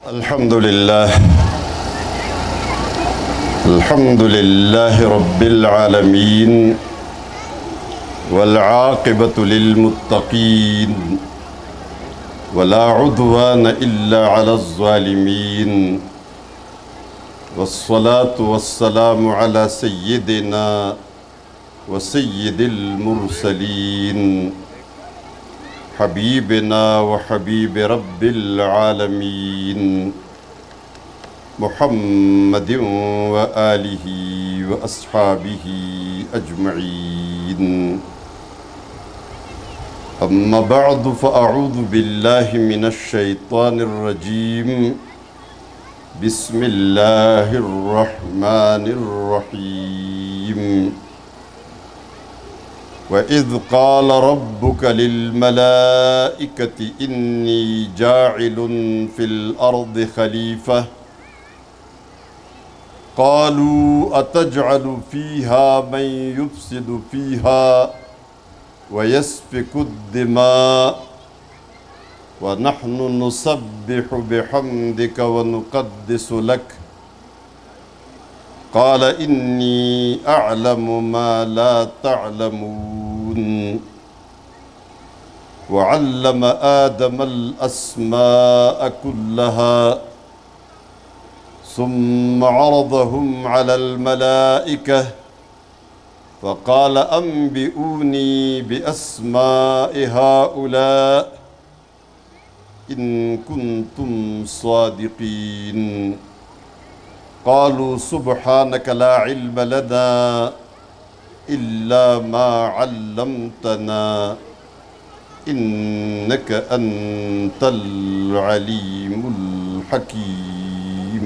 الحمد لله رب العالمين والعاقبة للمتقين ولا عدوان إلا على الظالمين والصلاة والسلام على سيدنا وسيد المرسلين حبيبنا وحبيب رب العالمين محمد وآله وأصحابه أجمعين. أما بعد فأعوذ بالله من الشيطان الرجيم. بسم الله الرحمن الرحيم. وَإِذْ قَالَ رَبُّكَ لِلْمَلَائِكَةِ إِنِّي جَاعِلٌ فِي الْأَرْضِ خَلِيفَةً قَالُوا أَتَجْعَلُ فِيهَا مَن يُفْسِدُ فِيهَا وَيَسْفِكُ الدِّمَاءَ وَنَحْنُ نُسَبِّحُ بِحَمْدِكَ وَنُقَدِّسُ لَكَ قال إني أعلم ما لا تعلمون. وعلم آدم الأسماء كلها ثم عرضهم على الملائكة فقال أنبئوني بأسماء هؤلاء إن كنتم صادقين. قالوا سبحانك لا علم لنا إلا ما علمتنا إنك أنت العليم الحكيم.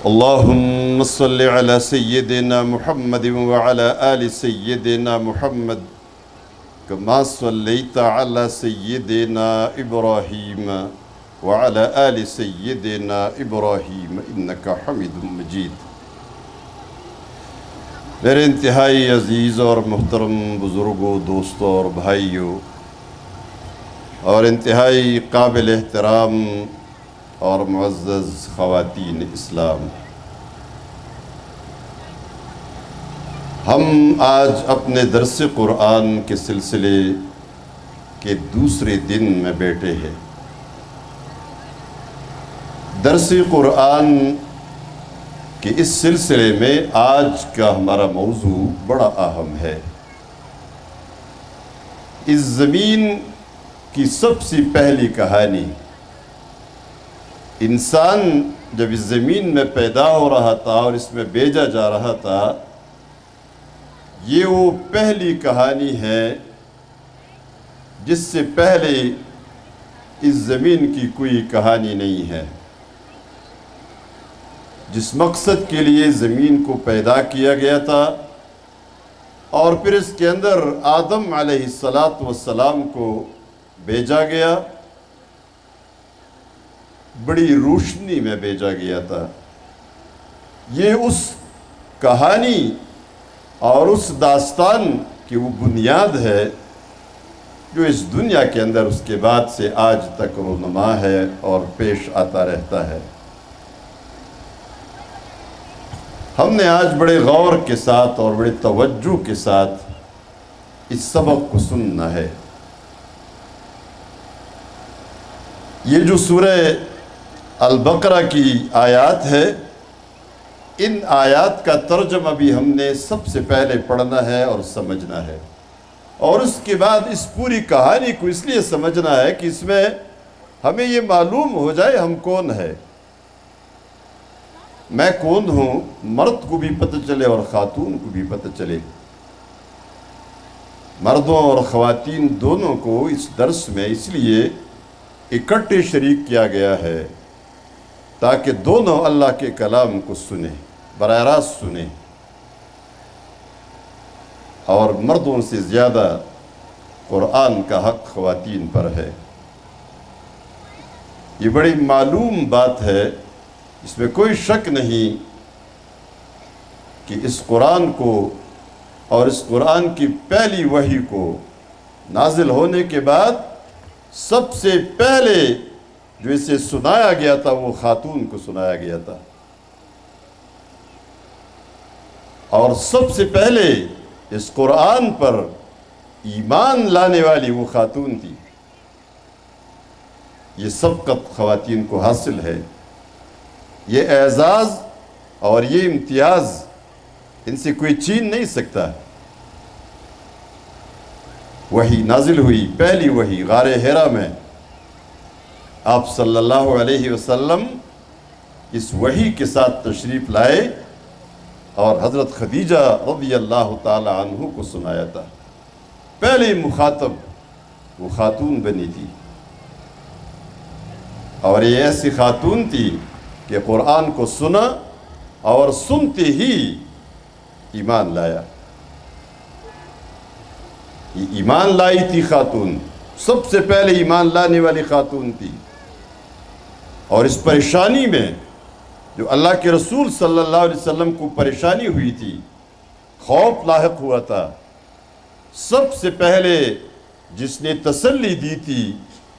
اللهم صل على سيدنا محمد وعلى آل سيدنا محمد كما صليت على سيدنا إبراهيم وعلى آل سيدنا إبراہیم إنك حمید مجید. میرے انتہائی عزیز اور محترم بزرگوں، دوستوں اور بھائیوں، اور انتہائی قابل احترام اور معزز خواتین اسلام، ہم آج اپنے درس قرآن کے سلسلے کے دوسرے دن میں بیٹھے ہیں. درس قرآن کے اس سلسلے میں آج کا ہمارا موضوع بڑا اہم ہے. اس زمین کی سب سے پہلی کہانی، انسان جب اس زمین میں پیدا ہو رہا تھا اور اس میں بھیجا جا رہا تھا، یہ وہ پہلی کہانی ہے جس سے پہلے اس زمین کی کوئی کہانی نہیں ہے. جس مقصد کے لیے زمین کو پیدا کیا گیا تھا اور پھر اس کے اندر آدم علیہ السلام کو بھیجا گیا، بڑی روشنی میں بھیجا گیا تھا. یہ اس کہانی اور اس داستان کی وہ بنیاد ہے جو اس دنیا کے اندر اس کے بعد سے آج تک رونما ہے اور پیش آتا رہتا ہے. ہم نے آج بڑے غور کے ساتھ اور بڑے توجہ کے ساتھ اس سبق کو سننا ہے. یہ جو سورہ البقرہ کی آیات ہے، ان آیات کا ترجمہ بھی ہم نے سب سے پہلے پڑھنا ہے اور سمجھنا ہے، اور اس کے بعد اس پوری کہانی کو اس لیے سمجھنا ہے کہ اس میں ہمیں یہ معلوم ہو جائے ہم کون ہے. میں کون ہوں، مرد کو بھی پتہ چلے اور خاتون کو بھی پتہ چلے. مردوں اور خواتین دونوں کو اس درس میں اس لیے اکٹھے شریک کیا گیا ہے تاکہ دونوں اللہ کے کلام کو سنیں، براہ راست سنیں. اور مردوں سے زیادہ قرآن کا حق خواتین پر ہے. یہ بڑی معلوم بات ہے، اس میں کوئی شک نہیں کہ اس قرآن کو اور اس قرآن کی پہلی وحی کو نازل ہونے کے بعد سب سے پہلے جو اسے سنایا گیا تھا وہ خاتون کو سنایا گیا تھا، اور سب سے پہلے اس قرآن پر ایمان لانے والی وہ خاتون تھی۔ یہ سبقت خواتین کو حاصل ہے، یہ اعزاز اور یہ امتیاز ان سے کوئی چھین نہیں سکتا۔ وحی نازل ہوئی، پہلی وحی غار حرا میں، آپ صلی اللہ علیہ وسلم اس وحی کے ساتھ تشریف لائے اور حضرت خدیجہ رضی اللہ تعالی عنہ کو سنایا تھا۔ پہلی مخاطب وہ خاتون بنی تھی، اور یہ ایسی خاتون تھی کہ قرآن کو سنا اور سنتے ہی ایمان لایا۔ یہ ایمان لائی تھی خاتون، سب سے پہلے ایمان لانے والی خاتون تھی، اور اس پریشانی میں جو اللہ کے رسول صلی اللہ علیہ وسلم کو پریشانی ہوئی تھی، خوف لاحق ہوا تھا، سب سے پہلے جس نے تسلی دی تھی،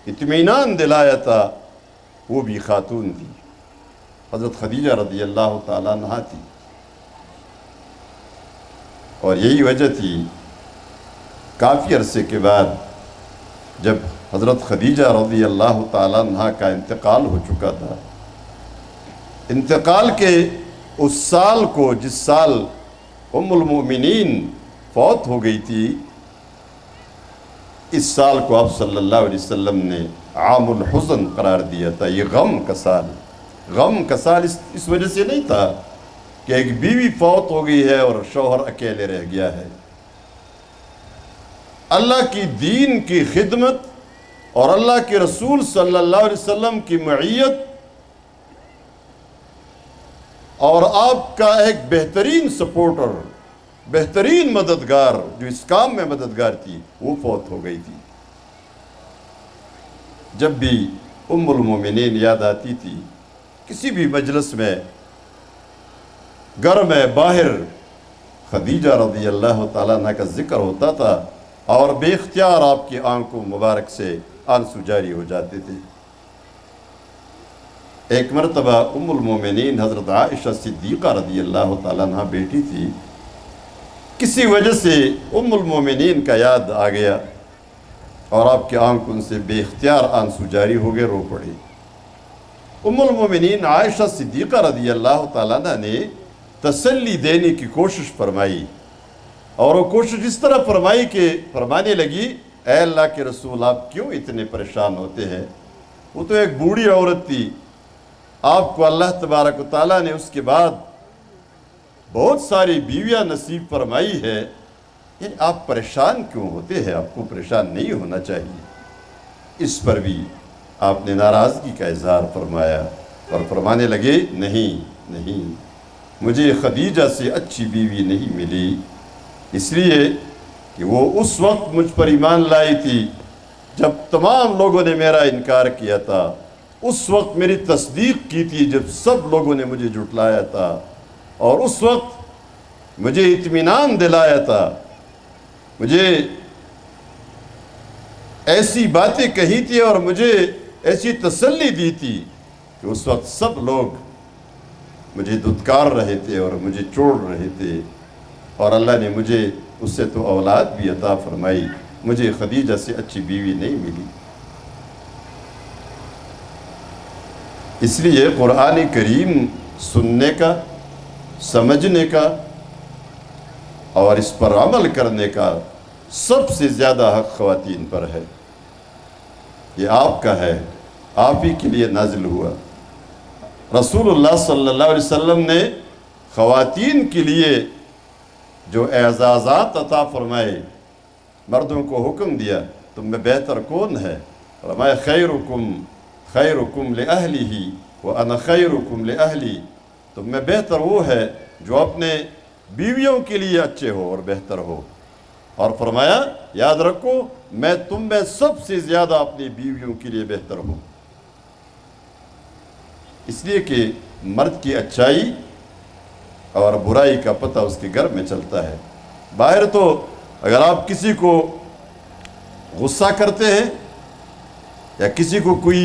اطمینان دلایا تھا، وہ بھی خاتون تھی، حضرت خدیجہ رضی اللہ تعالیٰ عنہا تھی۔ اور یہی وجہ تھی کافی عرصے کے بعد جب حضرت خدیجہ رضی اللہ تعالیٰ عنہا کا انتقال ہو چکا تھا، انتقال کے اس سال کو، جس سال ام المؤمنین فوت ہو گئی تھی، اس سال کو آپ صلی اللہ علیہ وسلم نے عام الحزن قرار دیا تھا۔ یہ غم کا سال، غم کا سال اس وجہ سے نہیں تھا کہ ایک بیوی فوت ہو گئی ہے اور شوہر اکیلے رہ گیا ہے۔ اللہ کی دین کی خدمت اور اللہ کے رسول صلی اللہ علیہ وسلم کی معیت اور آپ کا ایک بہترین سپورٹر، بہترین مددگار جو اس کام میں مددگار تھی، وہ فوت ہو گئی تھی۔ جب بھی ام المومنین یاد آتی تھی، کسی بھی مجلس میں، گھر میں، باہر، خدیجہ رضی اللہ تعالیٰ عنہ کا ذکر ہوتا تھا، اور بے اختیار آپ کی آنکھوں مبارک سے آنسو جاری ہو جاتے تھے۔ ایک مرتبہ ام المومنین حضرت عائشہ صدیقہ رضی اللہ تعالیٰ عنہ بیٹی تھی، کسی وجہ سے ام المومنین کا یاد آ گیا اور آپ کی آنکھوں سے بے اختیار آنسو جاری ہو گئے، رو پڑی۔ ام المومنین عائشہ صدیقہ رضی اللہ تعالیٰ عنہ نے تسلی دینے کی کوشش فرمائی، اور وہ کوشش اس طرح فرمائی کہ فرمانے لگی، اے اللہ کے رسول، آپ کیوں اتنے پریشان ہوتے ہیں؟ وہ تو ایک بوڑھی عورت تھی، آپ کو اللہ تبارک و تعالیٰ نے اس کے بعد بہت ساری بیویاں نصیب فرمائی ہے، یعنی آپ پریشان کیوں ہوتے ہیں؟ آپ کو پریشان نہیں ہونا چاہیے۔ اس پر بھی آپ نے ناراضگی کا اظہار فرمایا اور فرمانے لگے، نہیں، مجھے خدیجہ سے اچھی بیوی نہیں ملی، اس لیے کہ وہ اس وقت مجھ پر ایمان لائی تھی جب تمام لوگوں نے میرا انکار کیا تھا، اس وقت میری تصدیق کی تھی جب سب لوگوں نے مجھے جھٹلایا تھا، اور اس وقت مجھے اطمینان دلایا تھا، مجھے ایسی باتیں کہی تھی اور مجھے ایسی تسلی دی تھی کہ اس وقت سب لوگ مجھے دھتکار رہے تھے اور مجھے چھوڑ رہے تھے، اور اللہ نے مجھے اس سے تو اولاد بھی عطا فرمائی، مجھے خدیجہ سے اچھی بیوی نہیں ملی۔ اس لیے قرآن کریم سننے کا، سمجھنے کا اور اس پر عمل کرنے کا سب سے زیادہ حق خواتین پر ہے۔ یہ آپ کا ہے، آپ ہی کے لیے نازل ہوا۔ رسول اللہ صلی اللہ علیہ وسلم نے خواتین کے لیے جو اعزازات عطا فرمائے، مردوں کو حکم دیا، تم میں بہتر کون ہے؟ فرمایا خیرکم لأہلہ وانا خیرکم لأہلی، تم میں بہتر وہ ہے جو اپنے بیویوں کے لیے اچھے ہو اور بہتر ہو، اور فرمایا یاد رکھو میں تم میں سب سے زیادہ اپنی بیویوں کے لیے بہتر ہوں۔ اس لیے کہ مرد کی اچھائی اور برائی کا پتہ اس کے گھر میں چلتا ہے۔ باہر تو اگر آپ کسی کو غصہ کرتے ہیں یا کسی کو کوئی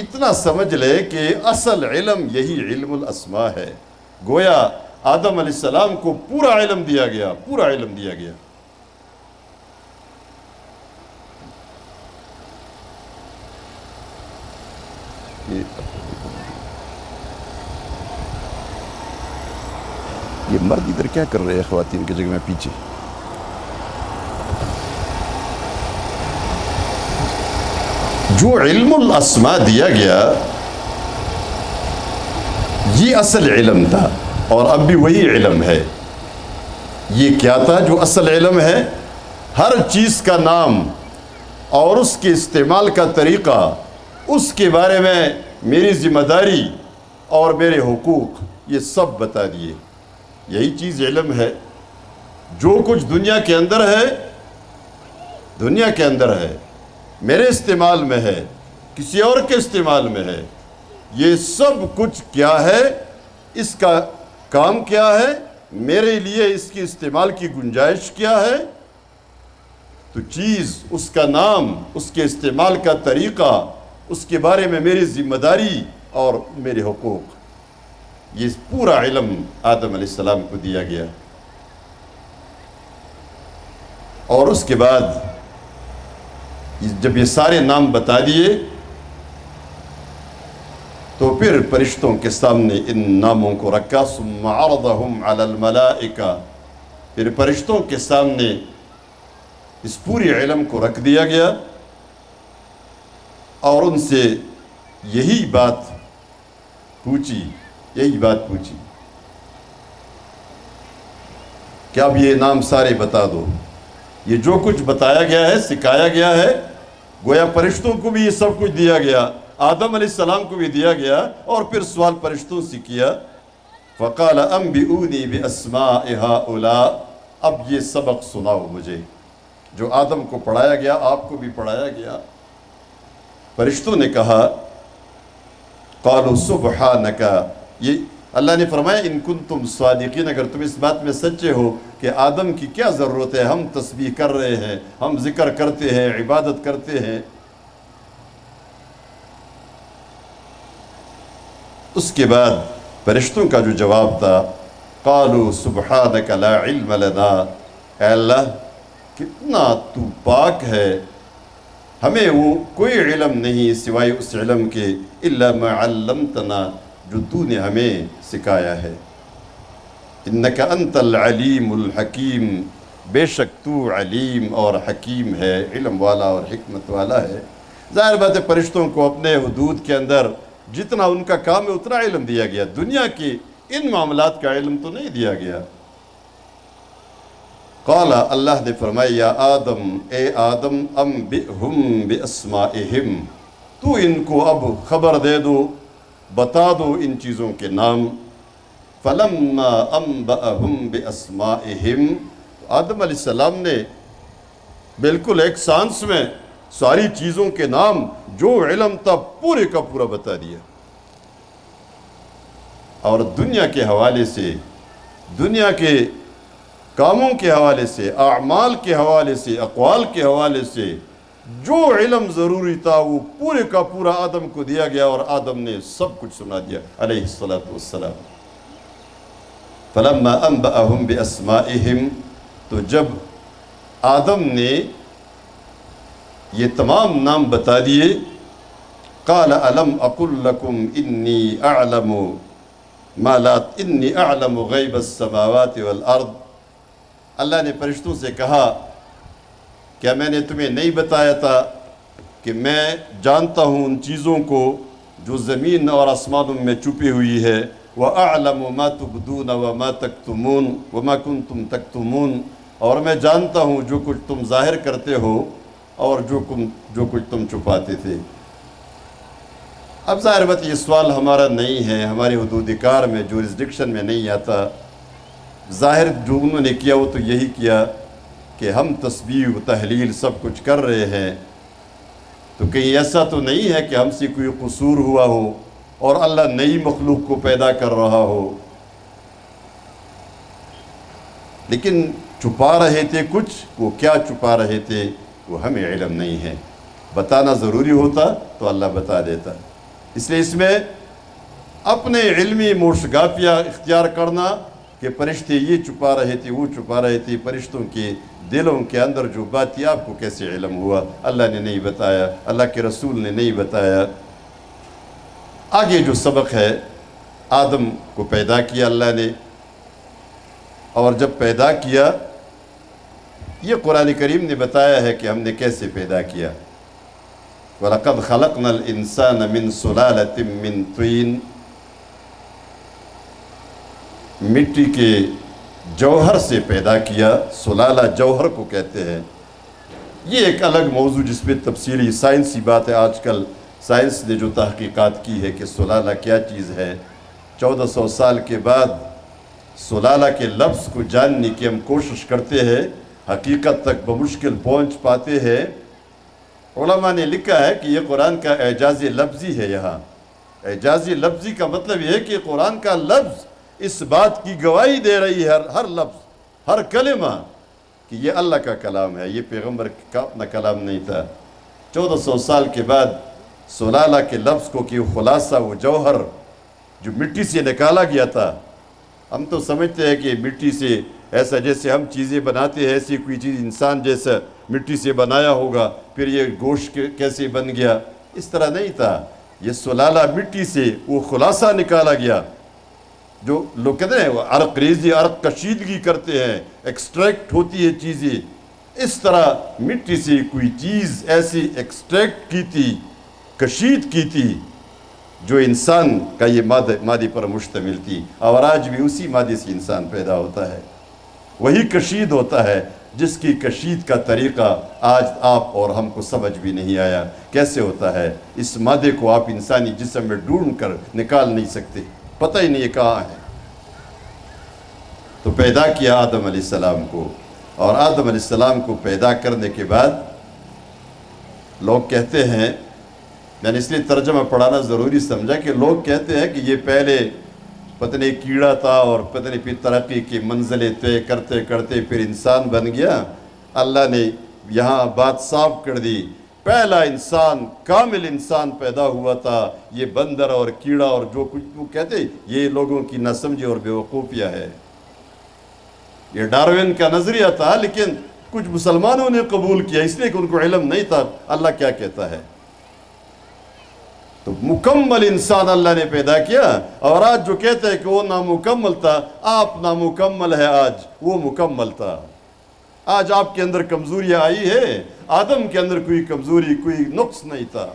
اتنا سمجھ لے کہ اصل علم یہی علم الاسماء ہے. گویا آدم علیہ السلام کو پورا علم دیا گیا، پورا علم دیا گیا. یہ مرد ادھر کیا کر رہے ہیں خواتین کی جگہ میں پیچھے؟ جو علم الاسماء دیا گیا یہ اصل علم تھا، اور اب بھی وہی علم ہے. یہ کیا تھا جو اصل علم ہے؟ ہر چیز کا نام اور اس کے استعمال کا طریقہ، اس کے بارے میں میری ذمہ داری اور میرے حقوق، یہ سب بتا دیے. یہی چیز علم ہے. جو کچھ دنیا کے اندر ہے، دنیا کے اندر ہے، میرے استعمال میں ہے، کسی اور کے استعمال میں ہے، یہ سب کچھ کیا ہے، اس کا کام کیا ہے، میرے لیے اس کی استعمال کی گنجائش کیا ہے. تو چیز، اس کا نام، اس کے استعمال کا طریقہ، اس کے بارے میں میری ذمہ داری اور میرے حقوق، یہ پورا علم آدم علیہ السلام کو دیا گیا. اور اس کے بعد جب یہ سارے نام بتا دیے تو پھر فرشتوں کے سامنے ان ناموں کو رکھا. ثم عرضهم على الملائکہ، پھر فرشتوں کے سامنے اس پوری علم کو رکھ دیا گیا اور ان سے یہی بات پوچھی کہ اب یہ نام سارے بتا دو. یہ جو کچھ بتایا گیا ہے، سکھایا گیا ہے، گویا فرشتوں کو بھی یہ سب کچھ دیا گیا، آدم علیہ السلام کو بھی دیا گیا، اور پھر سوال فرشتوں سے کیا. فقال انبئونی باسماء ہؤلاء، اب یہ سبق سناؤ مجھے جو آدم کو پڑھایا گیا، آپ کو بھی پڑھایا گیا. فرشتوں نے کہا قالوا سبحانک، یہ اللہ نے فرمایا ان کنتم صادقین، اگر تم اس بات میں سچے ہو کہ آدم کی کیا ضرورت ہے، ہم تسبیح کر رہے ہیں، ہم ذکر کرتے ہیں، عبادت کرتے ہیں. اس کے بعد فرشتوں کا جو جواب تھا قالوا سبحانک لا علم لنا، اے اللہ کتنا تو پاک ہے، ہمیں وہ کوئی علم نہیں سوائے اس علم کے، الا ما علمتنا، جو تو نے ہمیں سکھایا ہے. انک انت العلیم الحکیم، بے شک تو علیم اور حکیم ہے، علم والا اور حکمت والا ہے. ظاہر بات ہے فرشتوں کو اپنے حدود کے اندر جتنا ان کا کام ہے اتنا علم دیا گیا، دنیا کے ان معاملات کا علم تو نہیں دیا گیا. قال، اللہ نے فرمایا یا آدم، اے آدم، انبئہم باسمائہم، تو ان کو اب خبر دے دو، بتا دو ان چیزوں کے نام. فلما انبأہم باسمائہم، آدم علیہ السلام نے بالکل ایک سانس میں ساری چیزوں کے نام جو علم تھا پورے کا پورا بتا دیا. اور دنیا کے حوالے سے، دنیا کے کاموں کے حوالے سے، اعمال کے حوالے سے، اقوال کے حوالے سے جو علم ضروری تھا وہ پورے کا پورا آدم کو دیا گیا، اور آدم نے سب کچھ سنا دیا علیہ السلام. فلما انبأہم باسمائہم، تو جب آدم نے یہ تمام نام بتا دیے، قال الم اقل لکم انی اعلم ما لا، انی اعلم غیب السماوات والارض، اللہ نے فرشتوں سے کہا کیا میں نے تمہیں نہیں بتایا تھا کہ میں جانتا ہوں ان چیزوں کو جو زمین اور آسمانوں میں چھپی ہوئی ہے. وَأَعْلَمُ مَا تُبْدُونَ وَمَا تَكْتُمُونَ وَمَا كُنْتُمْ تَكْتُمُونَ، اور میں جانتا ہوں جو کچھ تم ظاہر کرتے ہو اور جو کچھ تم چھپاتے تھے. اب ظاہر بات یہ سوال ہمارا نہیں ہے، ہمارے حدود کار میں، جورسڈکشن میں نہیں آتا. ظاہر جو انہوں نے کیا وہ تو یہی کیا کہ ہم تسبیح و تحلیل سب کچھ کر رہے ہیں، تو کہیں ایسا تو نہیں ہے کہ ہم سے کوئی قصور ہوا ہو اور اللہ نئی مخلوق کو پیدا کر رہا ہو. لیکن چھپا رہے تھے کچھ، وہ کیا چھپا رہے تھے وہ ہمیں علم نہیں ہے. بتانا ضروری ہوتا تو اللہ بتا دیتا. اس لیے اس میں اپنے علمی موشگافیہ اختیار کرنا کہ فرشتے یہ چھپا رہے تھے وہ چھپا رہے تھے، فرشتوں کے دلوں کے اندر جو بات تھی آپ کو کیسے علم ہوا؟ اللہ نے نہیں بتایا، اللہ کے رسول نے نہیں بتایا۔ آگے جو سبق ہے، آدم کو پیدا کیا اللہ نے، اور جب پیدا کیا یہ قرآن کریم نے بتایا ہے کہ ہم نے کیسے پیدا کیا۔ وَلَقَدْ خَلَقْنَا الْإِنسَانَ مِنْ سُلَالَةٍ مِّنْ طِينٍ، مٹی کے جوہر سے پیدا کیا۔ سلالہ جوہر کو کہتے ہیں۔ یہ ایک الگ موضوع جس پہ تفصیلی سائنسی بات ہے، آج کل سائنس نے جو تحقیقات کی ہے کہ سلالہ کیا چیز ہے، 1400 سال کے بعد سلالہ کے لفظ کو جاننے کی ہم کوشش کرتے ہیں، حقیقت تک بمشکل پہنچ پاتے ہیں۔ علماء نے لکھا ہے کہ یہ قرآن کا اعجاز لفظی ہے۔ یہاں اعجاز لفظی کا مطلب یہ ہے کہ قرآن کا لفظ اس بات کی گواہی دے رہی ہے، ہر لفظ، ہر کلمہ، کہ یہ اللہ کا کلام ہے، یہ پیغمبر کا اپنا کلام نہیں تھا۔ 1400 سال کے بعد سلالہ کے لفظ کو کہ خلاصہ، وہ جوہر جو مٹی سے نکالا گیا تھا، ہم تو سمجھتے ہیں کہ مٹی سے ایسا جیسے ہم چیزیں بناتے ہیں، ایسی کوئی چیز انسان جیسا مٹی سے بنایا ہوگا، پھر یہ گوشت کیسے بن گیا، اس طرح نہیں تھا۔ یہ سلالہ مٹی سے وہ خلاصہ نکالا گیا، جو لوگ کہتے ہیں وہ عرق ریزی، عرق کشیدگی کرتے ہیں، ایکسٹریکٹ ہوتی ہے چیزیں، اس طرح مٹی سے کوئی چیز ایسی ایکسٹریکٹ کی تھی، کشید کی تھی، جو انسان کا یہ مادے پر مشتمل تھی، اور آج بھی اسی مادے سے انسان پیدا ہوتا ہے، وہی کشید ہوتا ہے، جس کی کشید کا طریقہ آج آپ اور ہم کو سمجھ بھی نہیں آیا کیسے ہوتا ہے۔ اس مادے کو آپ انسانی جسم میں ڈھونڈ کر نکال نہیں سکتے، پتہ ہی نہیں ہے کہاں ہے۔ تو پیدا کیا آدم علیہ السلام کو، اور آدم علیہ السلام کو پیدا کرنے کے بعد لوگ کہتے ہیں، میں نے اس لیے ترجمہ پڑھانا ضروری سمجھا کہ لوگ کہتے ہیں کہ یہ پہلے پتہ نہیں کیڑا تھا اور پتہ نہیں پھر ترقی کی منزلیں طے کرتے کرتے پھر انسان بن گیا۔ اللہ نے یہاں بات صاف کر دی، پہلا انسان، کامل انسان پیدا ہوا تھا، یہ بندر اور کیڑا اور جو کچھ وہ کہتے، یہ لوگوں کی ناسمجھی اور بیوقوفیہ ہے۔ یہ ڈاروین کا نظریہ تھا، لیکن کچھ مسلمانوں نے قبول کیا، اس لیے کہ ان کو علم نہیں تھا اللہ کیا کہتا ہے۔ تو مکمل انسان اللہ نے پیدا کیا، اور آج جو کہتے ہیں کہ وہ نامکمل تھا، آپ نامکمل ہے، آج وہ مکمل تھا۔ آج آپ کے اندر کمزوریاں آئی ہے، آدم کے اندر کوئی کمزوری، کوئی نقص نہیں تھا،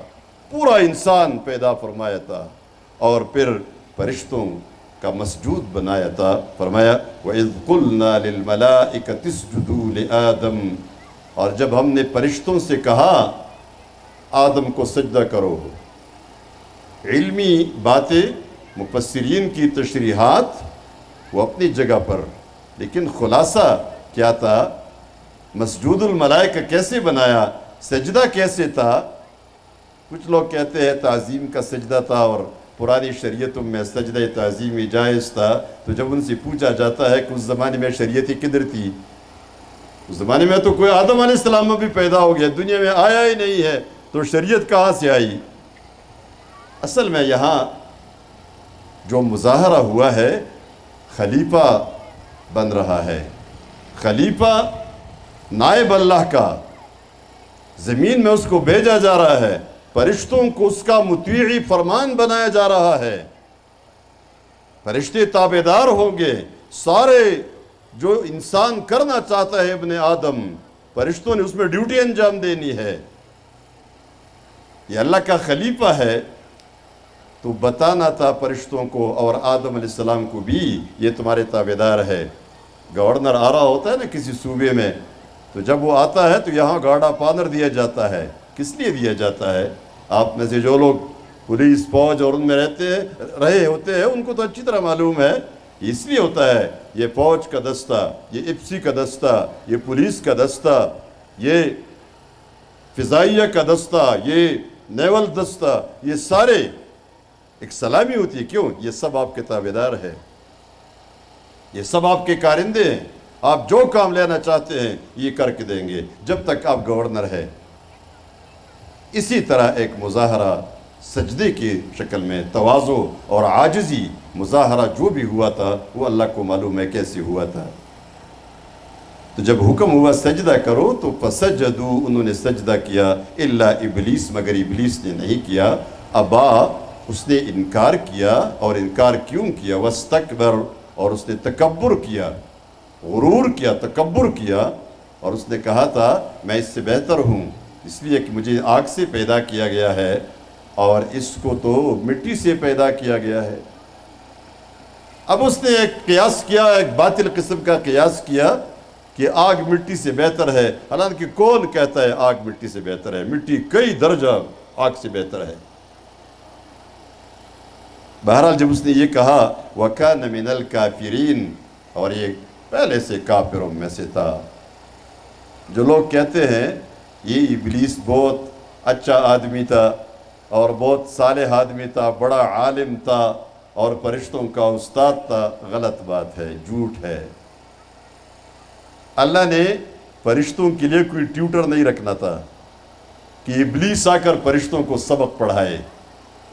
پورا انسان پیدا فرمایا تھا، اور پھر فرشتوں کا مسجود بنایا تھا۔ فرمایا وَإِذْ قُلْنَا لِلْمَلَائِكَةِ اسْجُدُوا لِآدَمَ، اور جب ہم نے فرشتوں سے کہا آدم کو سجدہ کرو۔ علمی باتیں، مفسرین کی تشریحات وہ اپنی جگہ پر، لیکن خلاصہ کیا تھا؟ مسجود الملائکہ کیسے بنایا، سجدہ کیسے تھا؟ کچھ لوگ کہتے ہیں تعظیم کا سجدہ تھا، اور پرانی شریعتوں میں سجدہ تعظیمی جائز تھا۔ تو جب ان سے پوچھا جاتا ہے کہ اس زمانے میں شریعتیں کدھر تھی؟ اس زمانے میں تو کوئی آدم علیہ السلام میں بھی پیدا ہو گیا، دنیا میں آیا ہی نہیں ہے، تو شریعت کہاں سے آئی؟ اصل میں یہاں جو مظاہرہ ہوا ہے، خلیفہ بن رہا ہے، خلیفہ نائب اللہ کا، زمین میں اس کو بھیجا جا رہا ہے، فرشتوں کو اس کا مطیعی فرمان بنایا جا رہا ہے، فرشتے تابعدار ہوں گے، سارے جو انسان کرنا چاہتا ہے ابن آدم، فرشتوں نے اس میں ڈیوٹی انجام دینی ہے۔ یہ اللہ کا خلیفہ ہے، تو بتانا تھا فرشتوں کو اور آدم علیہ السلام کو بھی، یہ تمہارے تابعدار ہے۔ گورنر آ رہا ہوتا ہے نا کسی صوبے میں، تو جب وہ آتا ہے تو یہاں گارڈ آف آنر دیا جاتا ہے۔ کس لیے دیا جاتا ہے؟ آپ میں سے جو لوگ پولیس، فوج اور ان میں رہے ہوتے ہیں، ان کو تو اچھی طرح معلوم ہے، اس لیے ہوتا ہے یہ فوج کا دستہ، یہ ایپسی کا دستہ، یہ پولیس کا دستہ، یہ فضائیہ کا دستہ، یہ نیول دستہ، یہ سارے ایک سلامی ہوتی ہے۔ کیوں؟ یہ سب آپ کے تابعدار ہیں، یہ سب آپ کے کارندے ہیں، آپ جو کام لینا چاہتے ہیں یہ کر کے دیں گے جب تک آپ گورنر ہیں۔ اسی طرح ایک مظاہرہ سجدے کی شکل میں تواضع اور عاجزی مظاہرہ جو بھی ہوا تھا وہ اللہ کو معلوم ہے کیسے ہوا تھا۔ تو جب حکم ہوا سجدہ کرو تو فسجدوا، انہوں نے سجدہ کیا، الا ابلیس، مگر ابلیس نے نہیں کیا، ابا، اس نے انکار کیا، اور انکار کیوں کیا، واستکبر، اور اس نے تکبر کیا، غرور کیا، تکبر کیا، اور اس نے کہا تھا میں اس سے بہتر ہوں، اس لیے کہ مجھے آگ سے پیدا کیا گیا ہے اور اس کو تو مٹی سے پیدا کیا گیا ہے۔ اب اس نے ایک قیاس کیا، ایک باطل قسم کا قیاس کیا کہ آگ مٹی سے بہتر ہے، حالانکہ کون کہتا ہے آگ مٹی سے بہتر ہے؟ مٹی کئی درجہ آگ سے بہتر ہے۔ بہرحال جب اس نے یہ کہا وَكَانَ مِنَ الْكَافِرِينَ، اور یہ پہلے سے کافروں میں سے تھا۔ جو لوگ کہتے ہیں یہ ابلیس بہت اچھا آدمی تھا اور بہت صالح آدمی تھا، بڑا عالم تھا اور فرشتوں کا استاد تھا، غلط بات ہے، جھوٹ ہے۔ اللہ نے فرشتوں کے لیے کوئی ٹیوٹر نہیں رکھنا تھا کہ ابلیس آ کر فرشتوں کو سبق پڑھائے،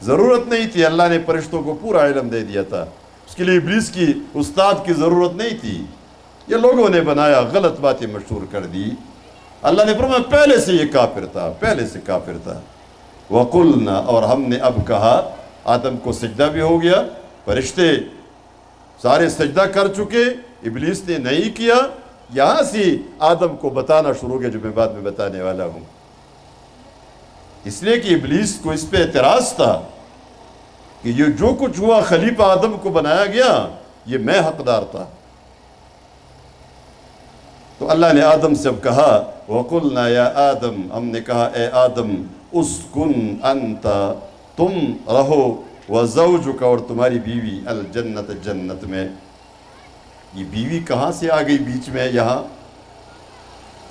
ضرورت نہیں تھی، اللہ نے فرشتوں کو پورا علم دے دیا تھا، اس کے لیے ابلیس کی استاد کی ضرورت نہیں تھی۔ یہ لوگوں نے بنایا، غلط باتیں مشہور کر دی۔ اللہ نے فرمایا پہلے سے یہ کافر تھا، پہلے سے کافر تھا۔ وَقُلْنَا، اور ہم نے اب کہا، آدم کو سجدہ بھی ہو گیا، فرشتے سارے سجدہ کر چکے، ابلیس نے نہیں کیا، یہاں سے آدم کو بتانا شروع کیا جو میں بعد میں بتانے والا ہوں۔ اس لیے کہ ابلیس کو اس پہ اعتراض تھا کہ یہ جو کچھ ہوا خلیفہ آدم کو بنایا گیا، یہ میں حقدار تھا۔ تو اللہ نے آدم سے اب کہا وَقُلْنَا يَا آدم، ہم نے کہا اے آدم، اسکن انت، تم رہو، وزوجک، اور تمہاری بیوی، الجنت، جنت میں۔ یہ بیوی کہاں سے آ گئی بیچ میں؟ یہاں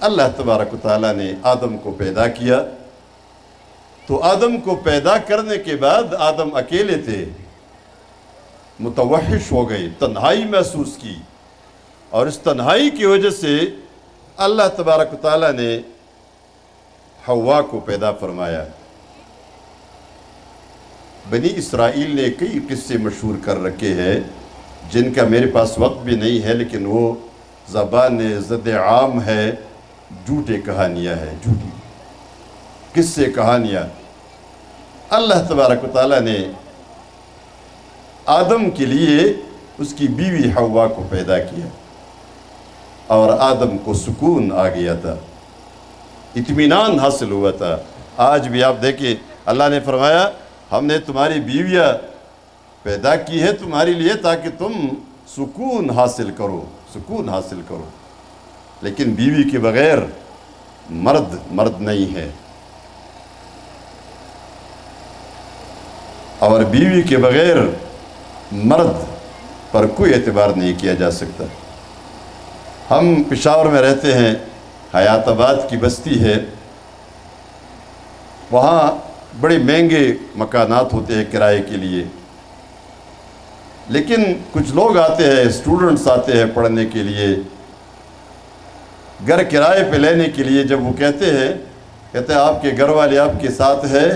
اللہ تبارک و تعالیٰ نے آدم کو پیدا کیا، تو آدم کو پیدا کرنے کے بعد آدم اکیلے تھے، متوحش ہو گئے، تنہائی محسوس کی، اور اس تنہائی کی وجہ سے اللہ تبارک و تعالیٰ نے حوا کو پیدا فرمایا۔ بنی اسرائیل نے کئی قصے مشہور کر رکھے ہیں جن کا میرے پاس وقت بھی نہیں ہے، لیکن وہ زبان زد عام ہے، جھوٹے کہانیاں ہیں، جھوٹی قصے کہانیاں۔ اللہ تبارک و تعالیٰ نے آدم کے لیے اس کی بیوی حوا کو پیدا کیا، اور آدم کو سکون آ گیا تھا، اطمینان حاصل ہوا تھا۔ آج بھی آپ دیکھیں اللہ نے فرمایا ہم نے تمہاری بیویاں پیدا کی ہے تمہارے لیے تاکہ تم سکون حاصل کرو، سکون حاصل کرو، لیکن بیوی کے بغیر مرد نہیں ہے، اور بیوی کے بغیر مرد پر کوئی اعتبار نہیں کیا جا سکتا۔ ہم پشاور میں رہتے ہیں، حیات آباد کی بستی ہے، وہاں بڑے مہنگے مکانات ہوتے ہیں کرائے کے لیے، لیکن کچھ لوگ آتے ہیں، اسٹوڈنٹس آتے ہیں پڑھنے کے لیے، گھر کرائے پہ لینے کے لیے، جب وہ کہتے ہیں آپ کے گھر والے آپ کے ساتھ ہے،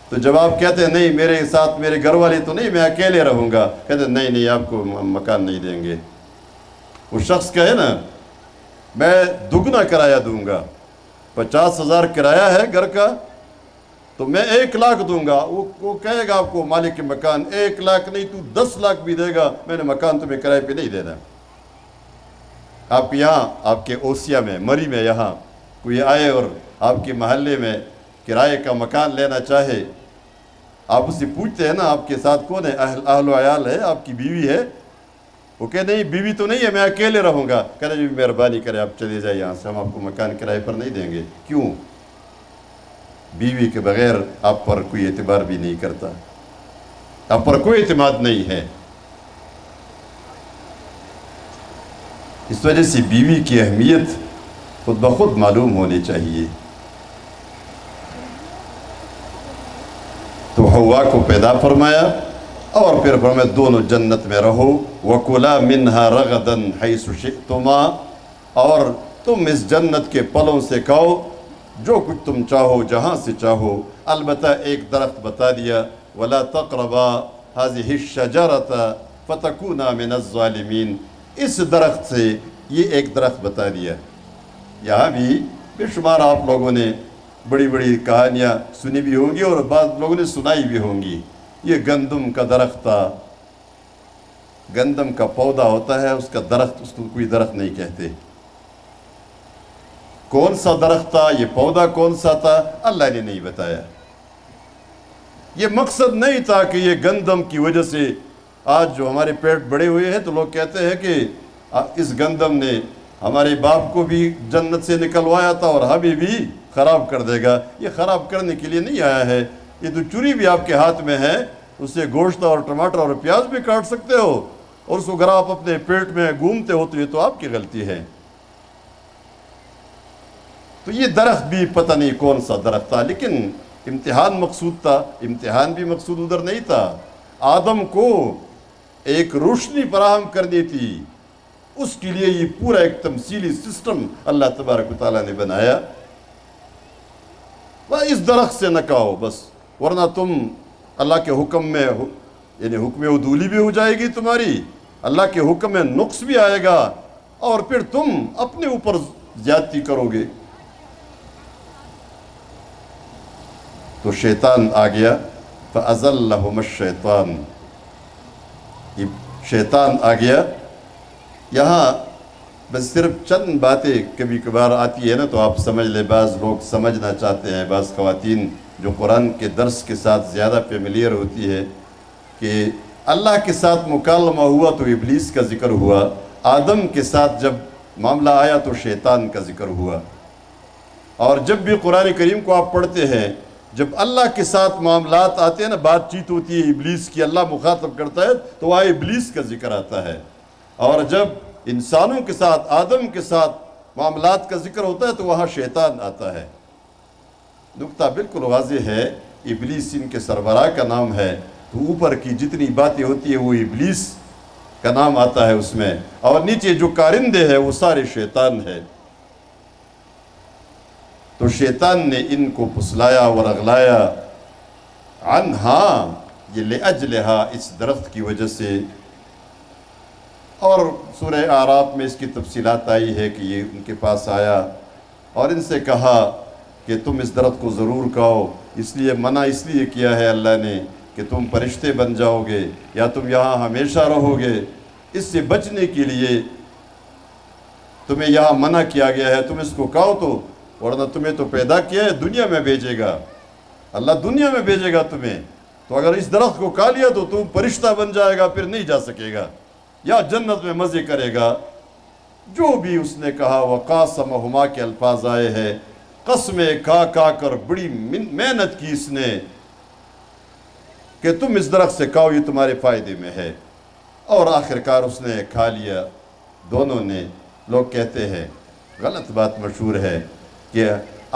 تو جب آپ کہتے ہیں نہیں میرے ساتھ میرے گھر والے تو نہیں، میں اکیلے رہوں گا، کہتے ہیں نہیں آپ کو مکان نہیں دیں گے۔ وہ شخص کہے نا میں دگنا کرایہ دوں گا، 50,000 کرایہ ہے گھر کا تو میں 1 لاکھ دوں گا، وہ کہے گا آپ کو مالک مکان 1 لاکھ نہیں تو 10 لاکھ بھی دے گا، میں نے مکان تمہیں کرائے پہ نہیں دینا۔ آپ یہاں آپ کے اوسیا میں، مری میں، یہاں کوئی آئے اور آپ کے محلے میں کرائے کا مکان لینا چاہے، آپ اس سے پوچھتے ہیں نا آپ کے ساتھ کون ہے، اہل و عیال ہے، آپ کی بیوی ہے؟ وہ کہے نہیں بیوی تو نہیں ہے، میں اکیلے رہوں گا، کہنا جی مہربانی کرے آپ چلے جائیں یہاں سے، ہم آپ کو مکان کرائے پر نہیں دیں گے۔ کیوں؟ بیوی کے بغیر آپ پر کوئی اعتبار بھی نہیں کرتا، آپ پر کوئی اعتماد نہیں ہے۔ اس وجہ سے بیوی کی اہمیت خود بخود معلوم ہونی چاہیے۔ تو حوا کو پیدا فرمایا اور پھر فرمایا دونوں جنت میں رہو، وَكُلَا مِنْهَا رَغَدًا حَيْثُ شِئْتُمَا، اور تم اس جنت کے پھلوں سے کھاؤ جو کچھ تم چاہو جہاں سے چاہو، البتہ ایک درخت بتا دیا، وَلَا تَقْرَبَا هَذِهِ الشَّجَرَةَ فَتَكُونَا مِنَ الظَّالِمِينَ، اس درخت سے یہ ایک درخت بتا دیا۔ یہاں بھی بے شمار آپ لوگوں نے بڑی بڑی کہانیاں سنی بھی ہوں گی اور بعض لوگوں نے سنائی بھی ہوں گی۔ یہ گندم کا درخت تھا، گندم کا پودا ہوتا ہے، اس کا درخت، اس کو کوئی درخت نہیں کہتے۔ کون سا درخت تھا، یہ پودا کون سا تھا، اللہ نے نہیں بتایا۔ یہ مقصد نہیں تھا کہ یہ گندم کی وجہ سے آج جو ہمارے پیٹ بڑے ہوئے ہیں تو لوگ کہتے ہیں کہ اس گندم نے ہمارے باپ کو بھی جنت سے نکلوایا تھا اور ہمیں بھی خراب کر دے گا۔ یہ خراب کرنے کے لیے نہیں آیا ہے۔ یہ تو چوری بھی آپ کے ہاتھ میں ہے، اس سے گوشت اور ٹماٹر اور پیاز بھی کاٹ سکتے ہو، اور اس کو اگر آپ اپنے پیٹ میں گھومتے ہو تو یہ تو آپ کی غلطی ہے۔ تو یہ درخت بھی پتہ نہیں کون سا درخت تھا، لیکن امتحان مقصود تھا۔ امتحان بھی مقصود ادھر نہیں تھا، آدم کو ایک روشنی فراہم کرنی تھی، اس کے لیے یہ پورا ایک تمثیلی سسٹم اللہ تبارک و تعالیٰ نے بنایا۔ اس درخت سے نہ کھاؤ بس، ورنہ تم اللہ کے حکم میں یعنی حکم عدولی بھی ہو جائے گی تمہاری، اللہ کے حکم میں نقص بھی آئے گا، اور پھر تم اپنے اوپر زیادتی کرو گے۔ تو شیطان آ گیا، فَأَزَلَّهُمَ الشَّيْطَانُ، یہ شیطان آ گیا۔ یہاں بس صرف چند باتیں کبھی کبھار آتی ہے نا تو آپ سمجھ لیں، بعض لوگ سمجھنا چاہتے ہیں، بعض خواتین جو قرآن کے درس کے ساتھ زیادہ فیملیئر ہوتی ہے، کہ اللہ کے ساتھ مکالمہ ہوا تو ابلیس کا ذکر ہوا، آدم کے ساتھ جب معاملہ آیا تو شیطان کا ذکر ہوا۔ اور جب بھی قرآن کریم کو آپ پڑھتے ہیں، جب اللہ کے ساتھ معاملات آتے ہیں نا، بات چیت ہوتی ہے ابلیس کی، اللہ مخاطب کرتا ہے تو وہاں ابلیس کا ذکر آتا ہے، اور جب انسانوں کے ساتھ، آدم کے ساتھ معاملات کا ذکر ہوتا ہے تو وہاں شیطان آتا ہے۔ نقطہ بالکل واضح ہے، ابلیس ان کے سربراہ کا نام ہے، تو اوپر کی جتنی باتیں ہوتی ہیں وہ ابلیس کا نام آتا ہے اس میں، اور نیچے جو کارندے ہیں وہ سارے شیطان ہیں۔ تو شیطان نے ان کو پھسلایا اور اغلایا، عنہا، یہ لأجلہا، اس درخت کی وجہ سے۔ اور سورہ اعراف میں اس کی تفصیلات آئی ہے کہ یہ ان کے پاس آیا اور ان سے کہا کہ تم اس درخت کو ضرور کھاؤ، اس لیے منع اس لیے کیا ہے اللہ نے کہ تم فرشتے بن جاؤ گے یا تم یہاں ہمیشہ رہو گے، اس سے بچنے کے لیے تمہیں یہاں منع کیا گیا ہے، تم اس کو کھاؤ تو، ورنہ تمہیں تو پیدا کیا ہے، دنیا میں بھیجے گا، اللہ دنیا میں بھیجے گا تمہیں، تو اگر اس درخت کو کھا لیا تو تم فرشتہ بن جائے گا، پھر نہیں جا سکے گا، یا جنت میں مزے کرے گا۔ جو بھی اس نے کہا، وقاسمہما کے الفاظ آئے ہیں، قسمیں کھا کھا کر بڑی محنت کی اس نے کہ تم اس درخت سے کھاؤ، یہ تمہارے فائدے میں ہے، اور آخرکار اس نے کھا لیا دونوں نے۔ لوگ کہتے ہیں، غلط بات مشہور ہے کہ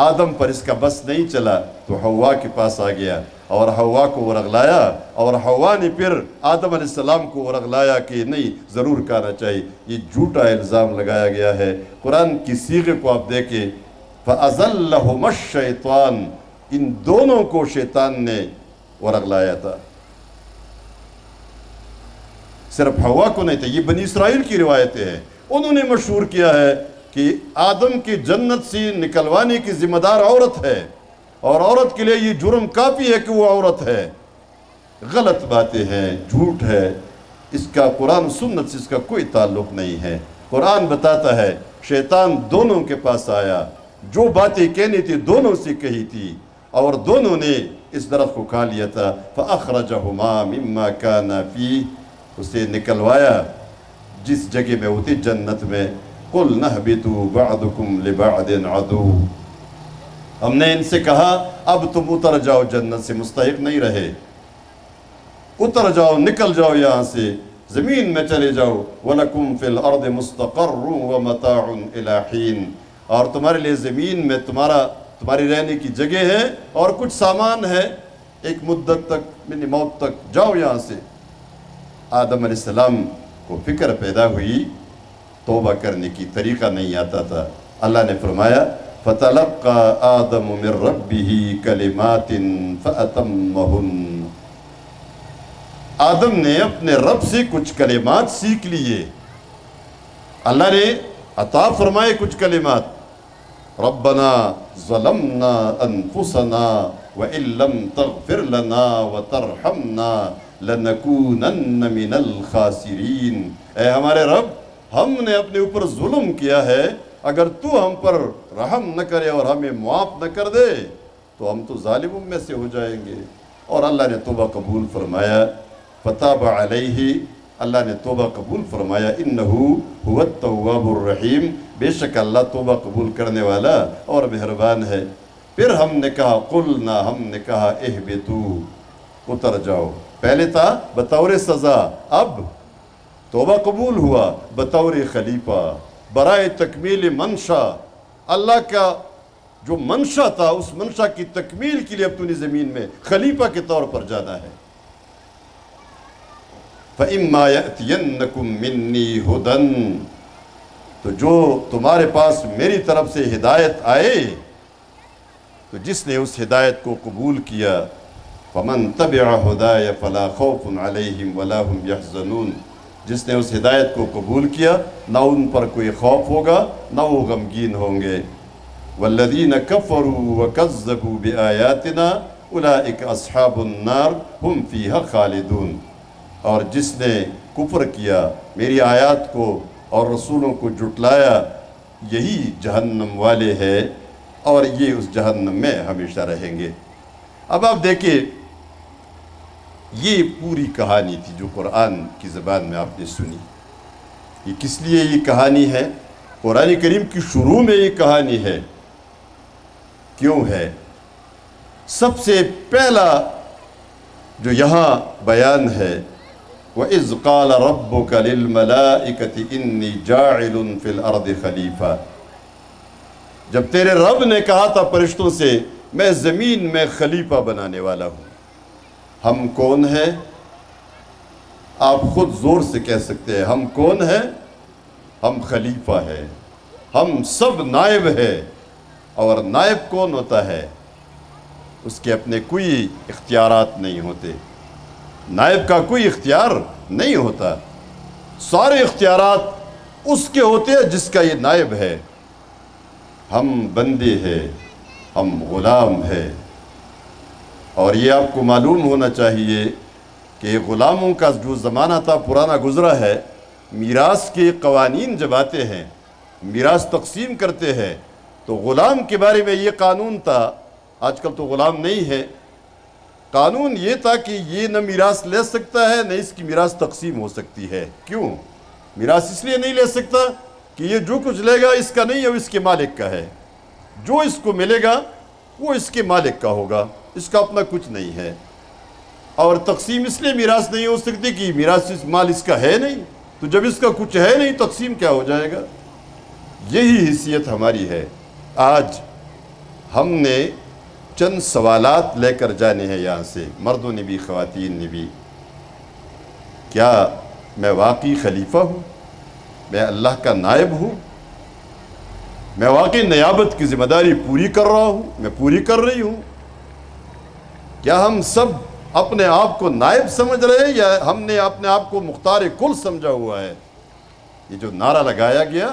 آدم پر اس کا بس نہیں چلا تو حوا کے پاس آ گیا اور حوا کو ورغلایا، اور حوا نے پھر آدم علیہ السلام کو ورغلایا کہ نہیں ضرور کھانا چاہیے۔ یہ جھوٹا الزام لگایا گیا ہے۔ قرآن کی صیغے کو آپ دیکھیں، فَأَزَلَّهُمَ الشَّيْطَانُ، ان دونوں کو شیطان نے ورغلایا تھا، صرف حوا کو نہیں تھا۔ یہ بنی اسرائیل کی روایتیں ہیں، انہوں نے مشہور کیا ہے کہ آدم کی جنت سے نکلوانے کی ذمہ دار عورت ہے، اور عورت کے لیے یہ جرم کافی ہے کہ وہ عورت ہے۔ غلط باتیں ہیں، جھوٹ ہے، اس کا قرآن سنت سے اس کا کوئی تعلق نہیں ہے۔ قرآن بتاتا ہے شیطان دونوں کے پاس آیا، جو باتیں کہنی تھی دونوں سے کہی تھی، اور دونوں نے اس درخت کو کھا لیا تھا۔ فَأَخْرَجَهُمَا مِمَّا كَانَ فِيهِ، اسے نکلوایا جس جگہ میں ہوتی جنت میں۔ قُلْ نَهْبِطُوا بَعْضُكُمْ لِبَعْضٍ عَدُوٌّ، ہم نے ان سے کہا اب تم اتر جاؤ، جنت سے مستحق نہیں رہے، اتر جاؤ، نکل جاؤ یہاں سے، زمین میں چلے جاؤ۔ وَلَكُمْ فِي الْأَرْضِ مُسْتَقَرٌّ وَمَتَاعٌ إِلَىٰ حِينٍ، اور تمہارے لیے زمین میں تمہاری رہنے کی جگہ ہے اور کچھ سامان ہے، ایک مدت تک، یعنی موت تک، جاؤ یہاں سے۔ آدم علیہ السلام کو فکر پیدا ہوئی، توبہ کرنے کی طریقہ نہیں آتا تھا۔ اللہ نے فرمایا فتلقى آدم من ربه كلمات فأتمهن، آدم نے اپنے رب سے کچھ کلمات سیکھ لیے، اللہ نے عطا فرمائے کچھ کلمات۔ ربنا ظلمنا انفسنا وان لم تغفر لنا وترحمنا لنکونن من الخاسرین، اے ہمارے رب ہم نے اپنے اوپر ظلم کیا ہے، اگر تو ہم پر رحم نہ کرے اور ہمیں معاف نہ کر دے تو ہم تو ظالموں میں سے ہو جائیں گے۔ اور اللہ نے توبہ قبول فرمایا، فتاب علیہ، اللہ نے توبہ قبول فرمایا، انہو هو التواب الرحیم، بے شک اللہ توبہ قبول کرنے والا اور مہربان ہے۔ پھر ہم نے کہا قلنا، ہم نے کہا اہبتو، اتر جاؤ۔ پہلے تھا بطور سزا، اب توبہ قبول ہوا بطور خلیفہ، برائے تکمیل منشا، اللہ کا جو منشا تھا اس منشا کی تکمیل کے لیے اب تو نے زمین میں خلیفہ کے طور پر جانا ہے۔ فَإِمَّا يَأْتِيَنَّكُم مِّنِّي هُدًى، تو جو تمہارے پاس میری طرف سے ہدایت آئے، تو جس نے اس ہدایت کو قبول کیا، فَمَن تَبِعَ هُدَايَ فَلَا خَوْفٌ عَلَيْهِمْ وَلَا هُمْ يَحْزَنُونَ، جس نے اس ہدایت کو قبول کیا نہ ان پر کوئی خوف ہوگا نہ وہ غمگین ہوں گے۔ وَالَّذِينَ كَفَرُوا وَكَذَّبُوا بِآيَاتِنَا أُولَئِكَ أَصْحَابُ النَّارِ هُمْ فِيهَا خَالِدُونَ، اور جس نے کفر کیا، میری آیات کو اور رسولوں کو جھٹلایا، یہی جہنم والے ہیں اور یہ اس جہنم میں ہمیشہ رہیں گے۔ اب آپ دیکھیں، یہ پوری کہانی تھی جو قرآن کی زبان میں آپ نے سنی۔ یہ کس لیے یہ کہانی ہے؟ قرآن کریم کی شروع میں یہ کہانی ہے، کیوں ہے؟ سب سے پہلا جو یہاں بیان ہے، وَإِذْ قَالَ رَبُّكَ لِلْمَلَائِكَةِ إِنِّي جَاعِلٌ فِي الْأَرْضِ خَلِيفَةً، جب تیرے رب نے کہا تھا فرشتوں سے میں زمین میں خلیفہ بنانے والا ہوں۔ ہم کون ہیں؟ آپ خود زور سے کہہ سکتے ہیں ہم کون ہیں؟ ہم خلیفہ ہیں، ہم سب نائب ہیں۔ اور نائب کون ہوتا ہے؟ اس کے اپنے کوئی اختیارات نہیں ہوتے، نائب کا کوئی اختیار نہیں ہوتا، سارے اختیارات اس کے ہوتے ہیں جس کا یہ نائب ہے۔ ہم بندے ہیں، ہم غلام ہیں، اور یہ آپ کو معلوم ہونا چاہیے کہ غلاموں کا جو زمانہ تھا پرانا گزرا ہے۔ میراث کے قوانین جب آتے ہیں، میراث تقسیم کرتے ہیں، تو غلام کے بارے میں یہ قانون تھا، آج کل تو غلام نہیں ہے، قانون یہ تھا کہ یہ نہ میراث لے سکتا ہے نہ اس کی میراث تقسیم ہو سکتی ہے۔ کیوں؟ میراث اس لیے نہیں لے سکتا کہ یہ جو کچھ لے گا اس کا نہیں ہے، اس کے مالک کا ہے، جو اس کو ملے گا وہ اس کے مالک کا ہوگا، اس کا اپنا کچھ نہیں ہے۔ اور تقسیم اس لیے میراث نہیں ہو سکتی کہ میراث مال اس کا ہے نہیں، تو جب اس کا کچھ ہے نہیں تقسیم کیا ہو جائے گا؟ یہی حیثیت ہماری ہے۔ آج ہم نے چند سوالات لے کر جانے ہیں یہاں سے، مردوں نے بھی خواتین نے بھی۔ کیا میں واقعی خلیفہ ہوں؟ میں اللہ کا نائب ہوں؟ میں واقعی نیابت کی ذمہ داری پوری کر رہا ہوں؟ میں پوری کر رہی ہوں؟ کیا ہم سب اپنے آپ کو نائب سمجھ رہے ہیں یا ہم نے اپنے آپ کو مختار کل سمجھا ہوا ہے؟ یہ جو نعرہ لگایا گیا،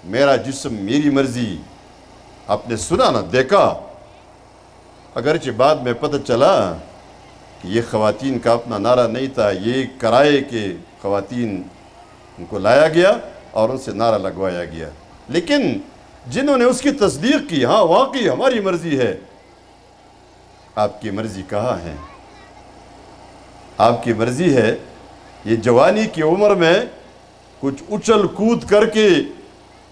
میرا جسم میری مرضی، آپ نے سنا نہ دیکھا؟ اگرچہ بعد میں پتہ چلا کہ یہ خواتین کا اپنا نعرہ نہیں تھا، یہ کرائے کے خواتین ان کو لایا گیا اور ان سے نعرہ لگوایا گیا، لیکن جنہوں نے اس کی تصدیق کی، ہاں واقعی ہماری مرضی ہے۔ آپ کی مرضی کہاں ہے؟ آپ کی مرضی ہے یہ جوانی کی عمر میں کچھ اچھل کود کر کے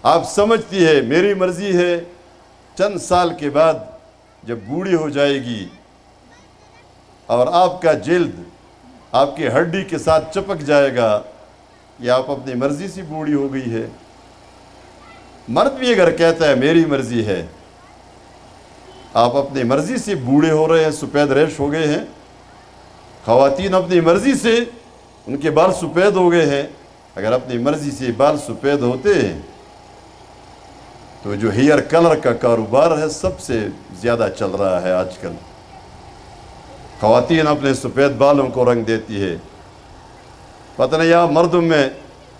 آپ سمجھتی ہے میری مرضی ہے، چند سال کے بعد جب بوڑھی ہو جائے گی اور آپ کا جلد آپ کی ہڈی کے ساتھ چپک جائے گا، یہ آپ اپنی مرضی سے بوڑھی ہو گئی ہے۔ مرد بھی اگر کہتا ہے میری مرضی ہے، آپ اپنی مرضی سے بوڑھے ہو رہے ہیں، سفید ریش ہو گئے ہیں۔ خواتین اپنی مرضی سے ان کے بال سفید ہو گئے ہیں۔ اگر اپنی مرضی سے بال سفید ہوتے تو جو ہیئر کلر کا کاروبار ہے سب سے زیادہ چل رہا ہے آج کل. خواتین اپنے سفید بالوں کو رنگ دیتی ہے. پتہ نہیں یہاں مردوں میں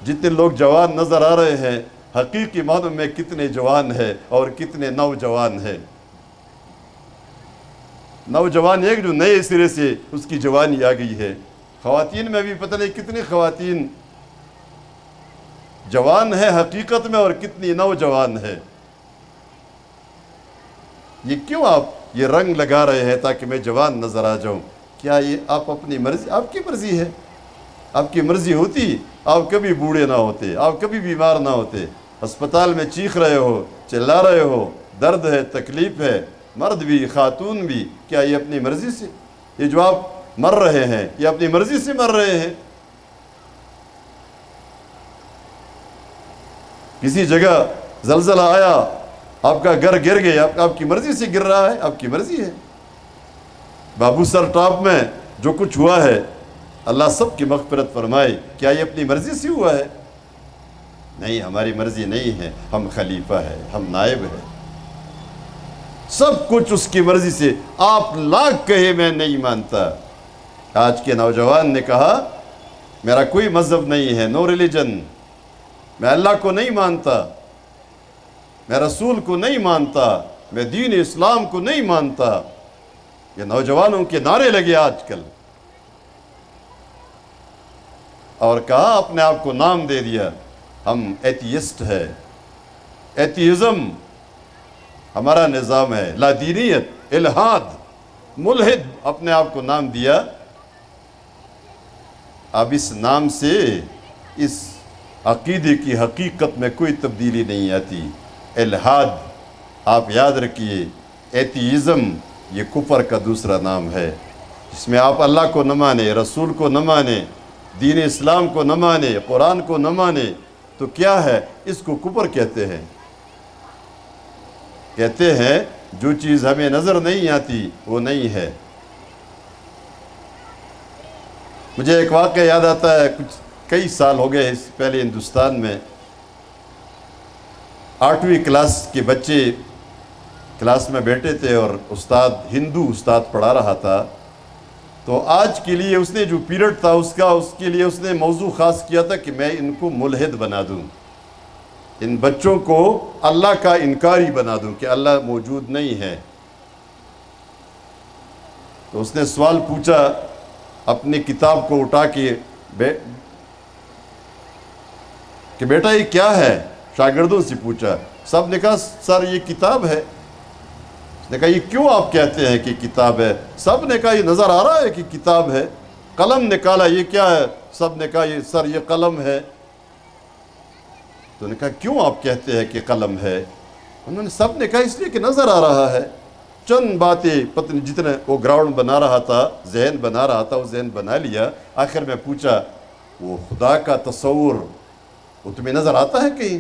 جتنے لوگ جوان نظر آ رہے ہیں حقیقی معنوں میں کتنے جوان ہیں اور کتنے نوجوان ہیں. نوجوان ایک جو نئے سرے سے اس کی جوانی آ گئی ہے. خواتین میں بھی پتہ نہیں کتنی خواتین جوان ہے حقیقت میں اور کتنی نوجوان ہے. یہ کیوں آپ یہ رنگ لگا رہے ہیں تاکہ میں جوان نظر آ جاؤں؟ کیا یہ آپ اپنی مرضی، آپ کی مرضی ہے؟ آپ کی مرضی ہوتی آپ کبھی بوڑھے نہ ہوتے، آپ کبھی بیمار نہ ہوتے. ہسپتال میں چیخ رہے ہو، چلا رہے ہو، درد ہے، تکلیف ہے، مرد بھی خاتون بھی. کیا یہ اپنی مرضی سے؟ یہ جو آپ مر رہے ہیں یہ اپنی مرضی سے مر رہے ہیں؟ کسی جگہ زلزلہ آیا، آپ کا گھر گر گیا، آپ کی مرضی سے گر رہا ہے؟ آپ کی مرضی ہے. بابو سر ٹاپ میں جو کچھ ہوا ہے اللہ سب کی مغفرت فرمائے، کیا یہ اپنی مرضی سے ہوا ہے؟ نہیں، ہماری مرضی نہیں ہے. ہم خلیفہ ہے، ہم نائب ہے، سب کچھ اس کی مرضی سے. آپ لاکھ کہے میں نہیں مانتا. آج کے نوجوان نے کہا میرا کوئی مذہب نہیں ہے، نو ریلیجن. میں اللہ کو نہیں مانتا، میں رسول کو نہیں مانتا، میں دین اسلام کو نہیں مانتا. یہ نوجوانوں کے نعرے لگے آج کل. اور کہا اپنے آپ کو نام دے دیا ہم ایتھیسٹ ہے. ایتھیزم ہمارا نظام ہے، لا دینیت، الہاد، ملحد اپنے آپ کو نام دیا. اب اس نام سے اس عقیدے کی حقیقت میں کوئی تبدیلی نہیں آتی. الہاد آپ یاد رکھیے، ایتھیزم یہ کفر کا دوسرا نام ہے، جس میں آپ اللہ کو نہ مانے، رسول کو نہ مانے، دین اسلام کو نہ مانے، قرآن کو نہ مانے. تو کیا ہے؟ اس کو کفر کہتے ہیں. کہتے ہیں جو چیز ہمیں نظر نہیں آتی وہ نہیں ہے. مجھے ایک واقعہ یاد آتا ہے، کئی سال ہو گئے اس پہلے ہندوستان میں 8ویں کلاس کے بچے کلاس میں بیٹھے تھے اور استاد ہندو استاد پڑھا رہا تھا. تو آج کے لیے اس نے جو پیریڈ تھا اس کے لیے اس نے موضوع خاص کیا تھا کہ میں ان کو ملحد بنا دوں، ان بچوں کو اللہ کا انکاری بنا دوں کہ اللہ موجود نہیں ہے. تو اس نے سوال پوچھا اپنی کتاب کو اٹھا کے کہ بیٹا یہ کیا ہے؟ شاگردوں سے پوچھا. سب نے کہا سر یہ کتاب ہے. اس نے کہا یہ کیوں آپ کہتے ہیں کہ کتاب ہے؟ سب نے کہا یہ نظر آ رہا ہے کہ کتاب ہے. قلم نکالا، یہ کیا ہے؟ سب نے کہا یہ سر یہ قلم ہے. تو نے کہا کیوں آپ کہتے ہیں کہ قلم ہے؟ انہوں نے سب نے کہا اس لیے کہ نظر آ رہا ہے. چند باتیں پتہ جتنے وہ گراؤنڈ بنا رہا تھا، ذہن بنا رہا تھا، وہ ذہن بنا لیا. آخر میں پوچھا وہ خدا کا تصور وہ تمہیں نظر آتا ہے کہیں؟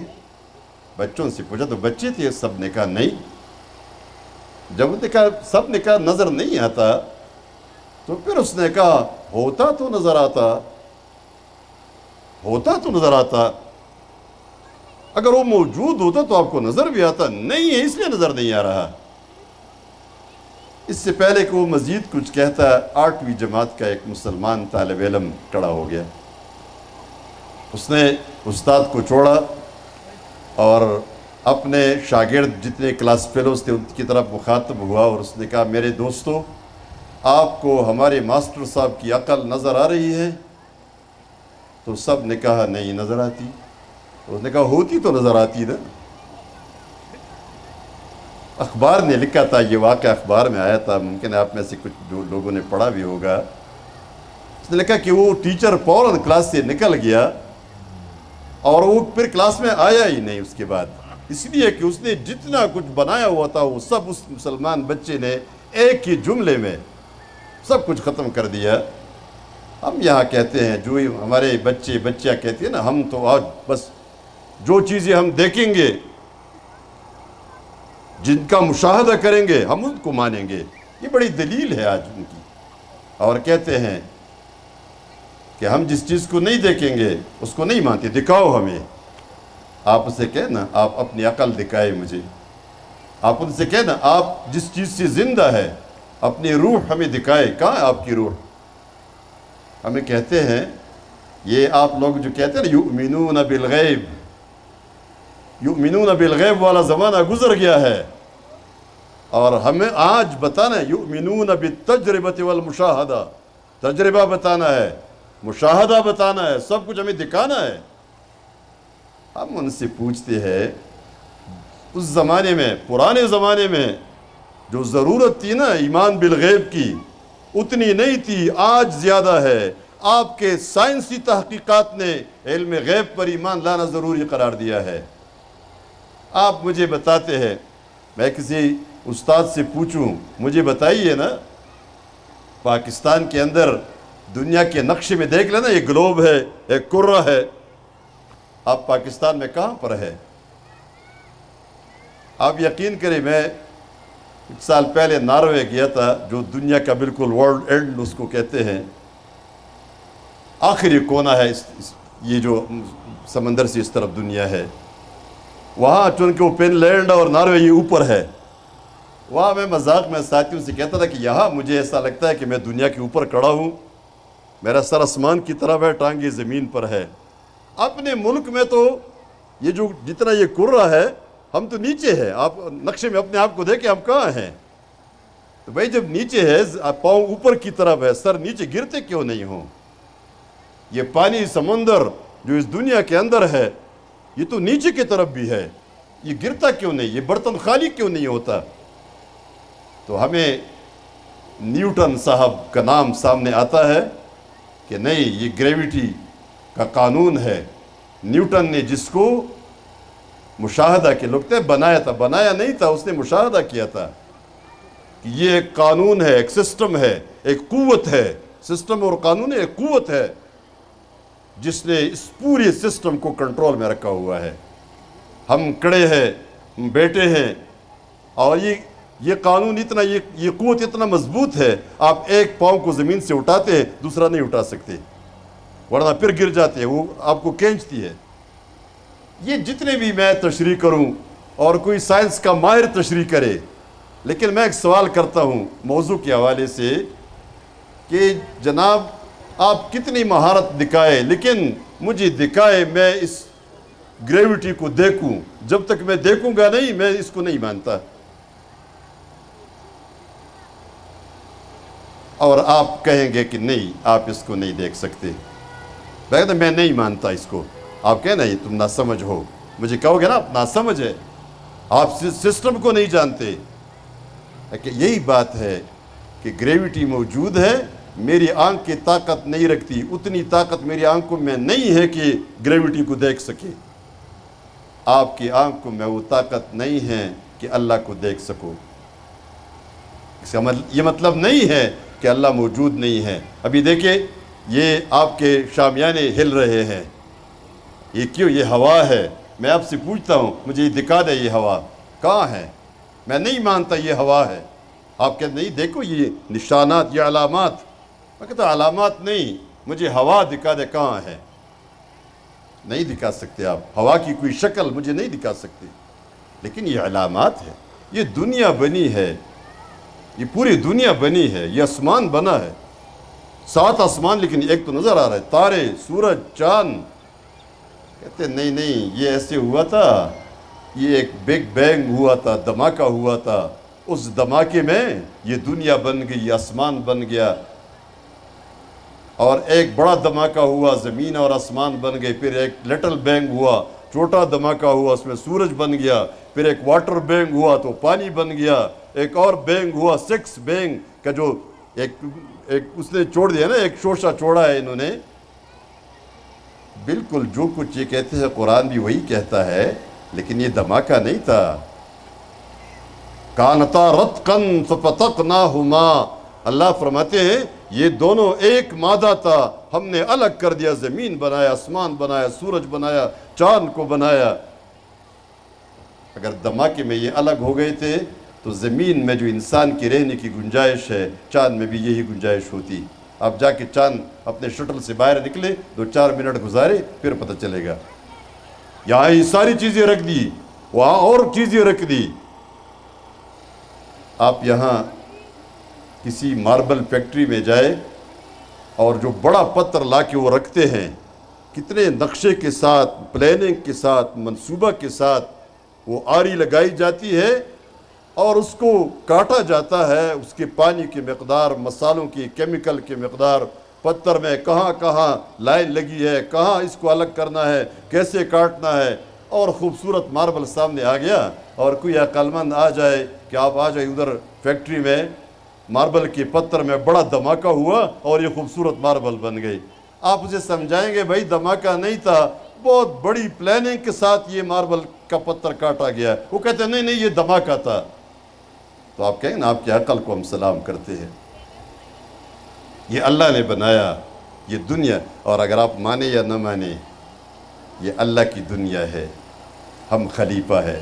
بچوں سے پوچھا تو بچے تھے، سب نے کہا نہیں. جب نے کہا سب نے کہا نظر نہیں آتا تو پھر اس نے کہا ہوتا تو نظر آتا، ہوتا تو نظر آتا. اگر وہ موجود ہوتا تو آپ کو نظر بھی آتا. نہیں ہے اس لیے نظر نہیں آ رہا. اس سے پہلے کہ وہ مزید کچھ کہتا 8ویں جماعت کا ایک مسلمان طالب علم کھڑا ہو گیا. اس نے استاد کو چھوڑا اور اپنے شاگرد جتنے کلاس فیلوز تھے ان کی طرف مخاطب ہوا اور اس نے کہا میرے دوستو آپ کو ہمارے ماسٹر صاحب کی عقل نظر آ رہی ہے؟ تو سب نے کہا نہیں نظر آتی. اس نے کہا ہوتی تو نظر آتی نا. اخبار نے لکھا تھا، یہ واقعہ اخبار میں آیا تھا، ممکن ہے آپ میں سے کچھ لوگوں نے پڑھا بھی ہوگا. اس نے لکھا کہ وہ ٹیچر فوراً کلاس سے نکل گیا اور وہ پھر کلاس میں آیا ہی نہیں اس کے بعد، اس لیے کہ اس نے جتنا کچھ بنایا ہوا تھا وہ سب اس مسلمان بچے نے ایک ہی جملے میں سب کچھ ختم کر دیا. ہم یہاں کہتے ہیں جو ہمارے بچیاں کہتی ہیں نا، ہم تو آج بس جو چیزیں ہم دیکھیں گے، جن کا مشاہدہ کریں گے ہم ان کو مانیں گے. یہ بڑی دلیل ہے آج ان کی. اور کہتے ہیں کہ ہم جس چیز کو نہیں دیکھیں گے اس کو نہیں مانتے، دکھاؤ ہمیں. آپ اسے کہیں نا آپ اپنی عقل دکھائے مجھے، آپ ان سے کہیں نا آپ جس چیز سے زندہ ہے اپنی روح ہمیں دکھائے، کہاں ہے آپ کی روح؟ ہمیں کہتے ہیں یہ آپ لوگ جو کہتے ہیں نا یؤمنون بالغیب، یؤمنون بالغیب والا زمانہ گزر گیا ہے، اور ہمیں آج بتانا ہے یؤمنون بالتجربۃ والمشاہدہ، تجربہ بتانا ہے، مشاہدہ بتانا ہے، سب کچھ ہمیں دکھانا ہے۔ ہم ان سے پوچھتے ہیں اس زمانے میں، پرانے زمانے میں جو ضرورت تھی نا ایمان بالغیب کی اتنی نہیں تھی، آج زیادہ ہے۔ آپ کے سائنسی تحقیقات نے علم غیب پر ایمان لانا ضروری قرار دیا ہے۔ آپ مجھے بتاتے ہیں، میں کسی استاد سے پوچھوں مجھے بتائیے نا پاکستان کے اندر دنیا کے نقشے میں دیکھ لینا، یہ گلوب ہے، ایک کرہ ہے، آپ پاکستان میں کہاں پر ہے؟ آپ یقین کریں میں کچھ سال پہلے ناروے گیا تھا، جو دنیا کا بالکل ورلڈ اینڈ اس کو کہتے ہیں، آخری کونا ہے یہ جو سمندر سے اس طرف دنیا ہے، وہاں چونکہ وہ فن لینڈ اور ناروے یہ اوپر ہے، وہاں میں مذاق میں ساتھیوں سے کہتا تھا کہ یہاں مجھے ایسا لگتا ہے کہ میں دنیا کے اوپر کھڑا ہوں، میرا سر آسمان کی طرف ہے، ٹانگیں زمین پر ہے۔ اپنے ملک میں تو یہ جو جتنا یہ کرہ ہے ہم تو نیچے ہیں، آپ نقشے میں اپنے آپ کو دیکھیں ہم کہاں ہیں؟ تو بھائی جب نیچے ہے پاؤں اوپر کی طرف ہے، سر نیچے گرتے کیوں نہیں ہوں؟ یہ پانی سمندر جو اس دنیا کے اندر ہے یہ تو نیچے کی طرف بھی ہے، یہ گرتا کیوں نہیں؟ یہ برتن خالی کیوں نہیں ہوتا؟ تو ہمیں نیوٹن صاحب کا نام سامنے آتا ہے کہ نہیں یہ گریویٹی کا قانون ہے، نیوٹن نے جس کو مشاہدہ کے لوگ بنایا تھا، بنایا نہیں تھا، اس نے مشاہدہ کیا تھا کہ یہ ایک قانون ہے، ایک سسٹم ہے، ایک قوت ہے، سسٹم اور قانون ایک قوت ہے جس نے اس پورے سسٹم کو کنٹرول میں رکھا ہوا ہے۔ ہم کھڑے ہیں، ہم بیٹھے ہیں، اور یہ قانون اتنا، یہ قوت اتنا مضبوط ہے، آپ ایک پاؤں کو زمین سے اٹھاتے ہیں دوسرا نہیں اٹھا سکتے، ورنہ پھر گر جاتے ہیں، وہ آپ کو کھینچتی ہے۔ یہ جتنے بھی میں تشریح کروں اور کوئی سائنس کا ماہر تشریح کرے، لیکن میں ایک سوال کرتا ہوں موضوع کے حوالے سے کہ جناب آپ کتنی مہارت دکھائے، لیکن مجھے دکھائے میں اس گریویٹی کو دیکھوں، جب تک میں دیکھوں گا نہیں میں اس کو نہیں مانتا۔ اور آپ کہیں گے کہ نہیں آپ اس کو نہیں دیکھ سکتے، میں نہیں مانتا اس کو، آپ کہیں نہیں تم ناسمجھ ہو، مجھے کہو گے نا آپ ناسمجھ ہے، آپ سسٹم کو نہیں جانتے۔ یہی بات ہے کہ گریویٹی موجود ہے، میری آنکھ کی طاقت نہیں رکھتی، اتنی طاقت میری آنکھوں میں نہیں ہے کہ گریویٹی کو دیکھ سکے۔ آپ کی آنکھوں میں وہ طاقت نہیں ہے کہ اللہ کو دیکھ سکو۔ اس کا یہ مطلب نہیں ہے کہ اللہ موجود نہیں ہے۔ ابھی دیکھیں یہ آپ کے شامیانے ہل رہے ہیں، یہ کیوں؟ یہ ہوا ہے۔ میں آپ سے پوچھتا ہوں مجھے یہ دکھا دے، یہ ہوا کہاں ہے؟ میں نہیں مانتا یہ ہوا ہے۔ آپ کہتے نہیں دیکھو یہ نشانات، یہ علامات، میں کہتا علامات نہیں، مجھے ہوا دکھا دے کہاں ہے۔ نہیں دکھا سکتے آپ، ہوا کی کوئی شکل مجھے نہیں دکھا سکتے، لیکن یہ علامات ہے۔ یہ دنیا بنی ہے، یہ پوری دنیا بنی ہے، یہ آسمان بنا ہے، 7 آسمان، لیکن ایک تو نظر آ رہا ہے، تارے، سورج، چاند۔ کہتے نہیں یہ ایسے ہوا تھا، یہ ایک بگ بینگ ہوا تھا، دھماکہ ہوا تھا، اس دھماکے میں یہ دنیا بن گئی، آسمان بن گیا، اور ایک بڑا دھماکہ ہوا، زمین اور آسمان بن گئے، پھر ایک لٹل بینگ ہوا، چھوٹا دھماکہ ہوا، اس میں سورج بن گیا، پھر ایک واٹر بینگ ہوا تو پانی بن گیا، ایک اور بینگ ہوا، 6 بینگ کا جو ایک اس نے چھوڑ دیا نا، ایک شوشہ چھوڑا ہے انہوں نے۔ بالکل جو کچھ یہ کہتے ہیں قرآن بھی وہی کہتا ہے، لیکن یہ دھماکہ نہیں تھا۔ کانتا رتقن ففتقناہما، اللہ فرماتے ہیں یہ دونوں ایک مادہ تھا، ہم نے الگ کر دیا، زمین بنایا، آسمان بنایا، سورج بنایا، چاند کو بنایا۔ اگر دھماکے میں یہ الگ ہو گئے تھے تو زمین میں جو انسان کی رہنے کی گنجائش ہے، چاند میں بھی یہی گنجائش ہوتی۔ آپ جا کے چاند اپنے شٹل سے باہر نکلے، 2-4 منٹ گزارے، پھر پتہ چلے گا۔ یہاں یہ ساری چیزیں رکھ دی، وہاں اور چیزیں رکھ دی۔ آپ یہاں کسی ماربل فیکٹری میں جائے اور جو بڑا پتھر لا کے وہ رکھتے ہیں، کتنے نقشے کے ساتھ، پلاننگ کے ساتھ، منصوبہ کے ساتھ وہ آری لگائی جاتی ہے اور اس کو کاٹا جاتا ہے، اس کے پانی کی مقدار، مسالوں کی، کیمیکل کی مقدار، پتھر میں کہاں کہاں لائن لگی ہے، کہاں اس کو الگ کرنا ہے، کیسے کاٹنا ہے، اور خوبصورت ماربل سامنے آ گیا۔ اور کوئی عقل مند آ جائے کہ آپ آ جائے ادھر فیکٹری میں، ماربل کے پتھر میں بڑا دھماکہ ہوا اور یہ خوبصورت ماربل بن گئی، آپ اسے سمجھائیں گے بھائی دھماکہ نہیں تھا، بہت بڑی پلاننگ کے ساتھ یہ ماربل کا پتھر کاٹا گیا۔ وہ کہتے ہیں نہیں نہیں یہ دھماکہ تھا۔ تو آپ کہیں نا آپ کی عقل کو ہم سلام کرتے ہیں، یہ اللہ نے بنایا یہ دنیا، اور اگر آپ مانیں یا نہ مانیں یہ اللہ کی دنیا ہے، ہم خلیفہ ہے۔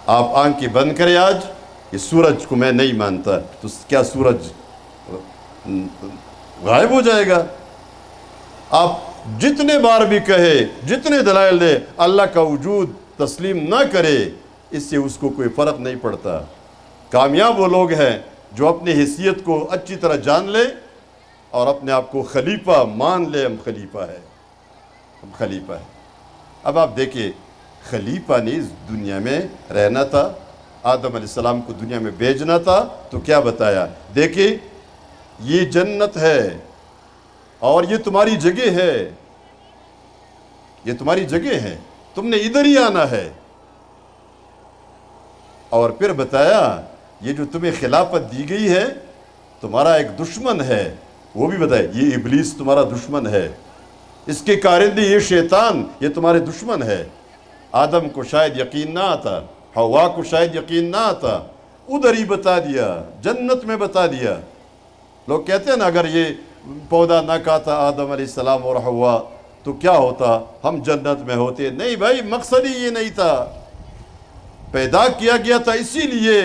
آپ آنکھیں بند کریں آج، یہ سورج کو میں نہیں مانتا، تو کیا سورج غائب ہو جائے گا؟ آپ جتنے بار بھی کہے، جتنے دلائل دے، اللہ کا وجود تسلیم نہ کرے، اس سے اس کو کوئی فرق نہیں پڑتا۔ کامیاب وہ لوگ ہیں جو اپنی حیثیت کو اچھی طرح جان لے اور اپنے آپ کو خلیفہ مان لے، ہم خلیفہ ہے، ہم خلیفہ ہے۔ اب آپ دیکھیں، خلیفہ نے اس دنیا میں رہنا تھا، آدم علیہ السلام کو دنیا میں بھیجنا تھا، تو کیا بتایا؟ دیکھیں یہ جنت ہے اور یہ تمہاری جگہ ہے، یہ تمہاری جگہ ہے، تم نے ادھر ہی آنا ہے۔ اور پھر بتایا یہ جو تمہیں خلافت دی گئی ہے، تمہارا ایک دشمن ہے، وہ بھی بتایا یہ ابلیس تمہارا دشمن ہے، اس کے کارندے یہ شیطان، یہ تمہارے دشمن ہے۔ آدم کو شاید یقین نہ آتا، حوا کو شاید یقین نہ آتا، ادھر ہی بتا دیا، جنت میں بتا دیا۔ لوگ کہتے ہیں نا اگر یہ پودا نہ کھاتا آدم علیہ السلام اور حوا تو کیا ہوتا، ہم جنت میں ہوتے۔ نہیں بھائی، مقصد ہی یہ نہیں تھا، پیدا کیا گیا تھا اسی لیے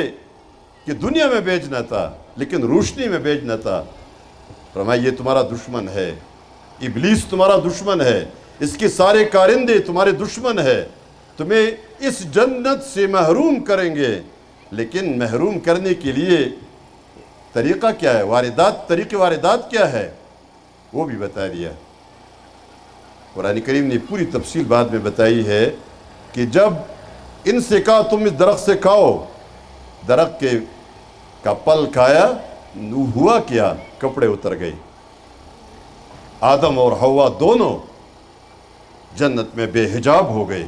کہ دنیا میں بھیجنا تھا، لیکن روشنی میں بھیجنا تھا۔ فرمایا یہ تمہارا دشمن ہے، ابلیس تمہارا دشمن ہے، اس کے سارے کارندے تمہارے دشمن ہے، تمہیں اس جنت سے محروم کریں گے۔ لیکن محروم کرنے کے لیے طریقہ کیا ہے، طریقہ واردات کیا ہے، وہ بھی بتا دیا۔ قرآن کریم نے پوری تفصیل بعد میں بتائی ہے کہ جب ان سے کہا تم اس درخت سے کھاؤ، درخت کا پل کھایا، ہوا کیا؟ کپڑے اتر گئے۔ آدم اور حوا دونوں جنت میں بے حجاب ہو گئے۔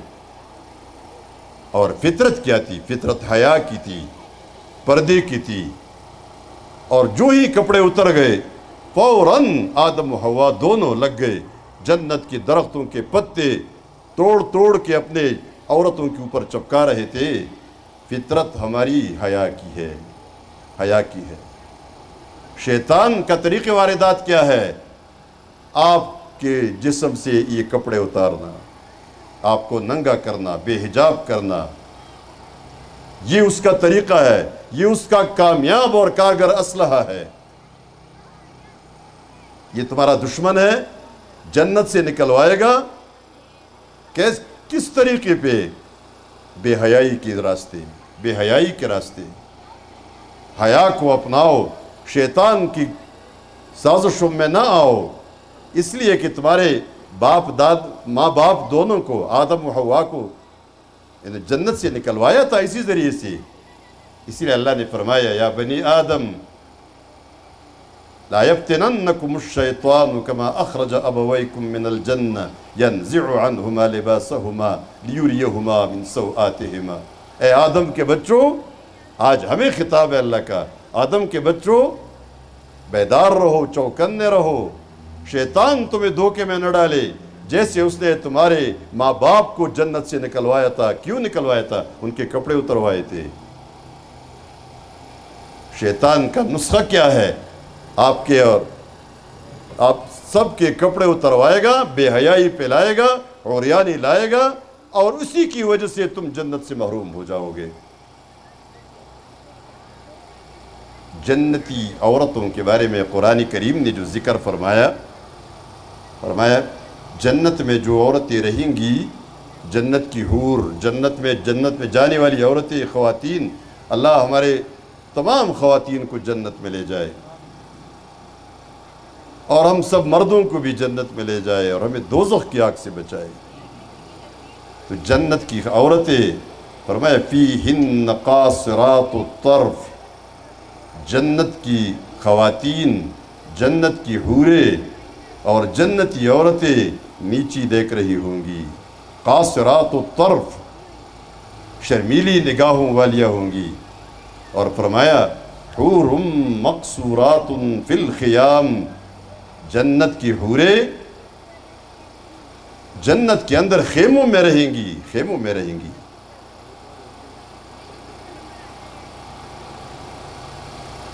اور فطرت کیا تھی؟ فطرت حیا کی تھی، پردے کی تھی۔ اور جو ہی کپڑے اتر گئے، فوراً آدم و حوا دونوں لگ گئے جنت کے درختوں کے پتے توڑ توڑ کے اپنے عورتوں کے اوپر چپکا رہے تھے۔ فطرت ہماری حیا کی ہے، حیا کی ہے۔ شیطان کا طریقہ واردات کیا ہے؟ آپ کے جسم سے یہ کپڑے اتارنا، آپ کو ننگا کرنا، بے حجاب کرنا، یہ اس کا طریقہ ہے، یہ اس کا کامیاب اور کارگر اسلحہ ہے۔ یہ تمہارا دشمن ہے، جنت سے نکلوائے گا۔ کس طریقے پہ؟ بے حیائی کے راستے، بے حیائی کے راستے۔ حیا کو اپناؤ، شیطان کی سازشوں میں نہ آؤ، اس لیے کہ تمہارے ماں باپ دونوں کو، آدم و حوا کو جنت سے نکلوایا تھا اسی ذریعے سے۔ اسی لیے اللہ نے فرمایا یا بنی آدم لا یفتننکم الشیطان کما اخرج ابویکم من الجنہ ینزع عنہما لباسہما لیریہما من سوآتہما۔ اے آدم کے بچوں، آج ہمیں خطاب ہے اللہ کا، آدم کے بچوں بیدار رہو، چوکنے رہو، شیطان تمہیں دھوکے میں نہ ڈالے، جیسے اس نے تمہارے ماں باپ کو جنت سے نکلوایا تھا۔ کیوں نکلوایا تھا؟ ان کے کپڑے اتروائے تھے۔ شیطان کا نسخہ کیا ہے؟ آپ کے اور آپ سب کے کپڑے اتروائے گا، بے حیائی پھیلائے گا، عریانی لائے گا، اور اسی کی وجہ سے تم جنت سے محروم ہو جاؤ گے۔ جنتی عورتوں کے بارے میں قرآن کریم نے جو ذکر فرمایا جنت میں جو عورتیں رہیں گی جنت کی حور، جنت میں جانے والی عورتیں، خواتین، اللہ ہمارے تمام خواتین کو جنت میں لے جائے اور ہم سب مردوں کو بھی جنت میں لے جائے اور ہمیں دوزخ کی آگ سے بچائے۔ تو جنت کی عورتیں، فرمایا فیہن قاصرات الطرف، جنت کی خواتین، جنت کی حوریں اور جنتی عورتیں نیچی دیکھ رہی ہوں گی، قاصرات الطرف، شرمیلی نگاہوں والیاں ہوں گی۔ اور فرمایا حور مقصورات فی الخیام، جنت کی حوریں جنت کے اندر خیموں میں رہیں گی، خیموں میں رہیں گی۔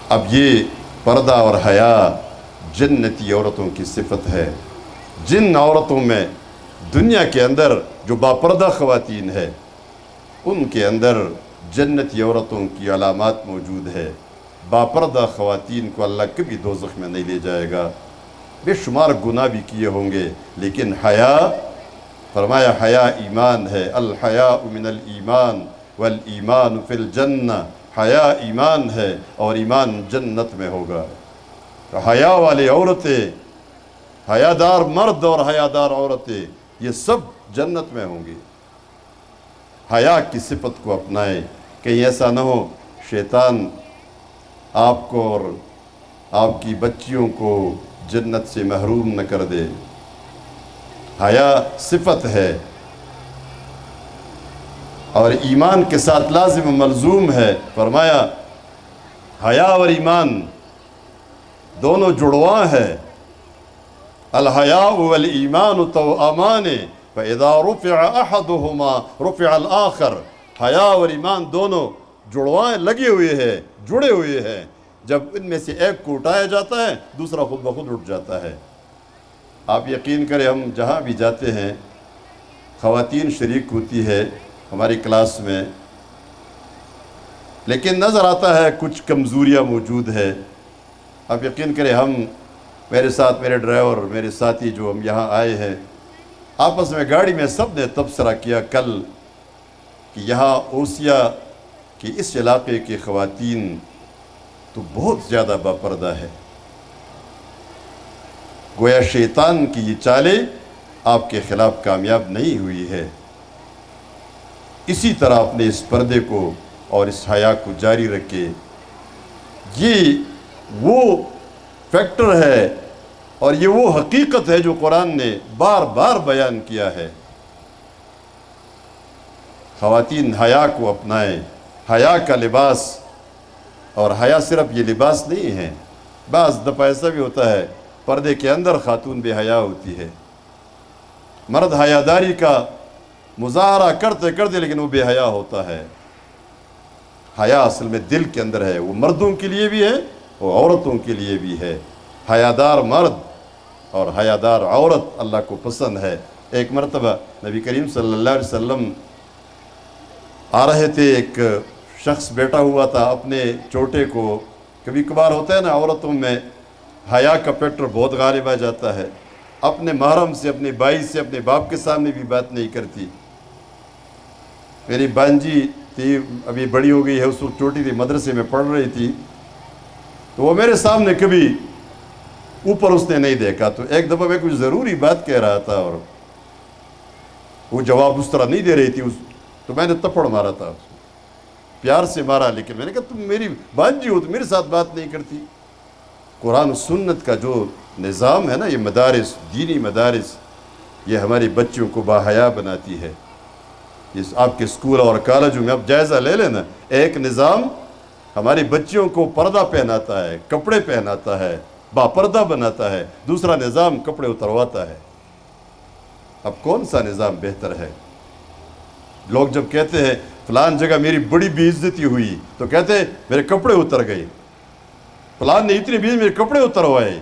اب یہ پردہ اور حیا جنتی عورتوں کی صفت ہے۔ جن عورتوں میں دنیا کے اندر جو باپردہ خواتین ہے، ان کے اندر جنتی عورتوں کی علامات موجود ہے۔ باپردہ خواتین کو اللہ کبھی دوزخ میں نہیں لے جائے گا، بے شمار گناہ بھی کیے ہوں گے، لیکن حیا، فرمایا حیا ایمان ہے، الحیاء من الایمان والایمان فی الجنہ، حیا ایمان ہے اور ایمان جنت میں ہوگا۔ تو حیا والی عورتیں، حیادار مرد اور حیادار عورتیں، یہ سب جنت میں ہوں گی۔ حیا کی صفت کو اپنائیں، کہیں ایسا نہ ہو شیطان آپ کو اور آپ کی بچیوں کو جنت سے محروم نہ کر دے۔ حیا صفت ہے اور ایمان کے ساتھ لازم و ملزوم ہے۔ فرمایا حیا اور ایمان دونوں جڑواں ہے، الحیاء والایمان توأمان فاذا رفع احدهما رفع الاخر، حیا اور ایمان دونوں جڑواں لگے ہوئے ہیں، جڑے ہوئے ہیں، جب ان میں سے ایک کو اٹھایا جاتا ہے دوسرا خود بخود اٹھ جاتا ہے۔ آپ یقین کریں ہم جہاں بھی جاتے ہیں خواتین شریک ہوتی ہے ہماری کلاس میں، لیکن نظر آتا ہے کچھ کمزوریاں موجود ہے۔ آپ یقین کریں ہم، میرے ساتھ میرے ڈرائیور، میرے ساتھی جو ہم یہاں آئے ہیں، آپس میں گاڑی میں سب نے تبصرہ کیا کل کہ یہاں اوسیا کے اس علاقے کی خواتین تو بہت زیادہ باپردہ ہے، گویا شیطان کی یہ چالیں آپ کے خلاف کامیاب نہیں ہوئی ہے۔ اسی طرح اپنے اس پردے کو اور اس حیا کو جاری رکھے۔ یہ وہ فیکٹر ہے اور یہ وہ حقیقت ہے جو قرآن نے بار بار بیان کیا ہے۔ خواتین حیا کو اپنائیں، حیا کا لباس، اور حیا صرف یہ لباس نہیں ہے، بعض دفعہ ایسا بھی ہوتا ہے پردے کے اندر خاتون بے حیا ہوتی ہے، مرد حیاداری کا مظاہرہ کرتے کرتے لیکن وہ بے حیا ہوتا ہے۔ حیا اصل میں دل کے اندر ہے، وہ مردوں کے لیے بھی ہے، وہ عورتوں کے لیے بھی ہے۔ حیادار مرد اور حیادار عورت اللہ کو پسند ہے۔ ایک مرتبہ نبی کریم صلی اللہ علیہ وسلم آ رہے تھے، ایک شخص بیٹھا ہوا تھا اپنے چوٹے کو، کبھی کبھار ہوتا ہے نا عورتوں میں حیا کا فیکٹر بہت غالب آ جاتا ہے، اپنے محرم سے، اپنے بھائی سے، اپنے باپ کے سامنے بھی بات نہیں کرتی۔ میری بانجی تھی، ابھی بڑی ہو گئی ہے، اس وقت چھوٹی تھی، مدرسے میں پڑھ رہی تھی، تو وہ میرے سامنے کبھی اوپر اس نے نہیں دیکھا۔ تو ایک دفعہ میں کچھ ضروری بات کہہ رہا تھا اور وہ جواب اس طرح نہیں دے رہی تھی، تو میں نے تپڑ مارا تھا، پیار سے مارا، لیکن میں نے کہا تم میری بانجی ہو تو میرے ساتھ بات نہیں کرتی۔ قرآن و سنت کا جو نظام ہے نا، یہ مدارس، دینی مدارس، یہ ہماری بچیوں کو باحیا بناتی ہے۔ اس آپ کے اسکول اور کالجوں میں آپ جائزہ لے لینا، ایک نظام ہماری بچیوں کو پردہ پہناتا ہے، کپڑے پہناتا ہے، باپردہ بناتا ہے، دوسرا نظام کپڑے اترواتا ہے۔ اب کون سا نظام بہتر ہے؟ لوگ جب کہتے ہیں فلان جگہ میری بڑی بے عزتی ہوئی تو کہتے ہیں میرے کپڑے اتر گئے، فلان نے اتنی میرے کپڑے اتروائے۔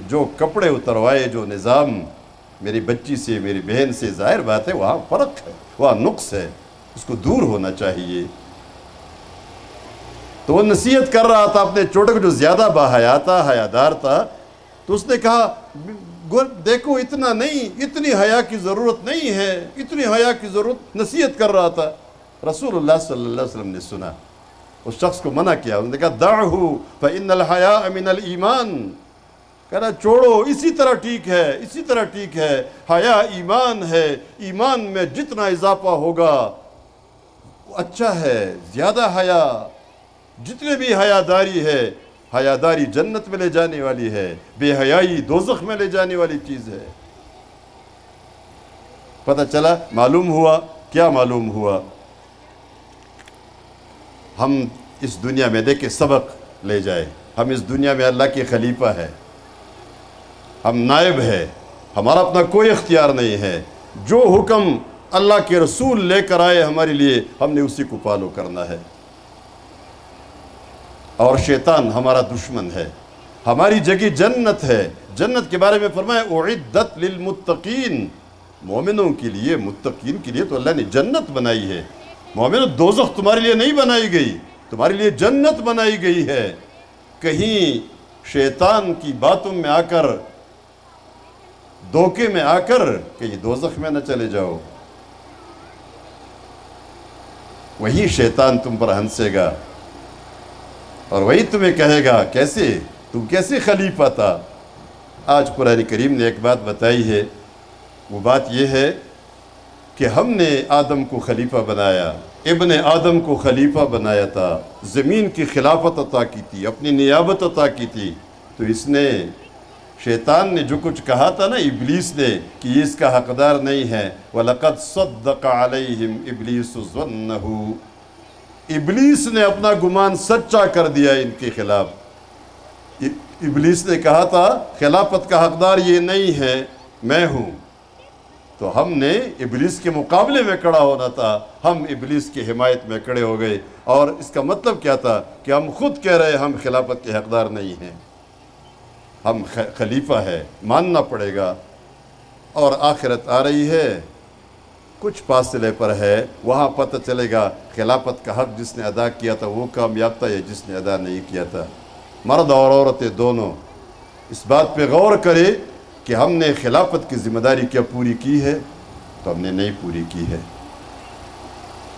جو کپڑے اتروائے، جو نظام میری بچی سے، میری بہن سے، ظاہر بات ہے وہاں فرق ہے، وہاں نقص ہے، اس کو دور ہونا چاہیے۔ تو وہ نصیحت کر رہا تھا اپنے چھوٹے کو جو زیادہ باحیا تھا، حیادار تھا، تو اس نے کہا دیکھو اتنا نہیں، اتنی حیا کی ضرورت نہیں ہے، اتنی حیا کی ضرورت، نصیحت کر رہا تھا۔ رسول اللہ صلی اللہ علیہ وسلم نے سنا، اس شخص کو منع کیا، انہوں نے کہا دعہو فإن الحیاء من الایمان، کہنا چھوڑو، اسی طرح ٹھیک ہے، اسی طرح ٹھیک ہے، حیا ایمان ہے، ایمان میں جتنا اضافہ ہوگا وہ اچھا ہے، زیادہ حیا، جتنے بھی حیاداری ہے، حیاداری جنت میں لے جانے والی ہے، بے حیائی دوزخ میں لے جانے والی چیز ہے۔ پتہ چلا، معلوم ہوا، کیا معلوم ہوا؟ ہم اس دنیا میں دیکھیں سبق لے جائے، ہم اس دنیا میں اللہ کے خلیفہ ہے، ہم نائب ہے، ہمارا اپنا کوئی اختیار نہیں ہے، جو حکم اللہ کے رسول لے کر آئے ہمارے لیے ہم نے اسی کو فالو کرنا ہے۔ اور شیطان ہمارا دشمن ہے، ہماری جگہ جنت ہے، جنت کے بارے میں فرمایا اعدت للمتقین، مومنوں کے لیے، متقین کے لیے تو اللہ نے جنت بنائی ہے۔ مومنوں، دوزخ تمہارے لیے نہیں بنائی گئی، تمہارے لیے جنت بنائی گئی ہے۔ کہیں شیطان کی باتوں میں آ کر، دھوکے میں آ کر کہیں دوزخ میں نہ چلے جاؤ، وہی شیطان تم پر ہنسے گا اور وہی تمہیں کہے گا کیسے تم کیسے خلیفہ تھا۔ آج قرآن کریم نے ایک بات بتائی ہے، وہ بات یہ ہے کہ ہم نے آدم کو خلیفہ بنایا، ابن آدم کو خلیفہ بنایا تھا، زمین کی خلافت عطا کی تھی، اپنی نیابت عطا کی تھی، تو اس نے، شیطان نے جو کچھ کہا تھا نا، ابلیس نے، کہ یہ اس کا حقدار نہیں ہے، وَلَقَدْ صَدَّقَ عَلَيْهِمْ إِبْلِيسُ ظَنَّهُ، ابلیس نے اپنا گمان سچا کر دیا ان کے خلاف۔ ابلیس نے کہا تھا خلافت کا حقدار یہ نہیں ہے، میں ہوں، تو ہم نے ابلیس کے مقابلے میں کھڑا ہونا تھا، ہم ابلیس کی حمایت میں کھڑے ہو گئے، اور اس کا مطلب کیا تھا کہ ہم خود کہہ رہے ہم خلافت کے حقدار نہیں ہیں، ہم خلیفہ ہے، ماننا پڑے گا۔ اور آخرت آ رہی ہے، کچھ فاصلے پر ہے، وہاں پتہ چلے گا خلافت کا حق جس نے ادا کیا تھا وہ کامیاب تھا یا جس نے ادا نہیں کیا تھا۔ مرد اور عورتیں دونوں اس بات پہ غور کرے کہ ہم نے خلافت کی ذمہ داری کیا پوری کی ہے، تو ہم نے نہیں پوری کی ہے۔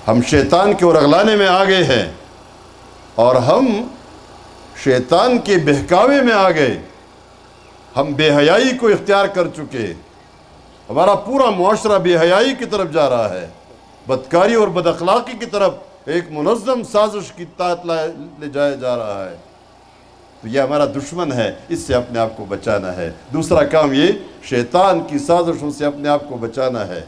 ہم شیطان کے ورغلانے میں آ گئے ہیں، اور ہم شیطان کے بہکاوے میں آ گئے، ہم بے حیائی کو اختیار کر چکے، ہمارا پورا معاشرہ بے حیائی کی طرف جا رہا ہے، بدکاری اور بد اخلاقی کی طرف ایک منظم سازش کی تحت لے جایا جا رہا ہے۔ تو یہ ہمارا دشمن ہے، اس سے اپنے آپ کو بچانا ہے۔ دوسرا کام یہ، شیطان کی سازشوں سے اپنے آپ کو بچانا ہے،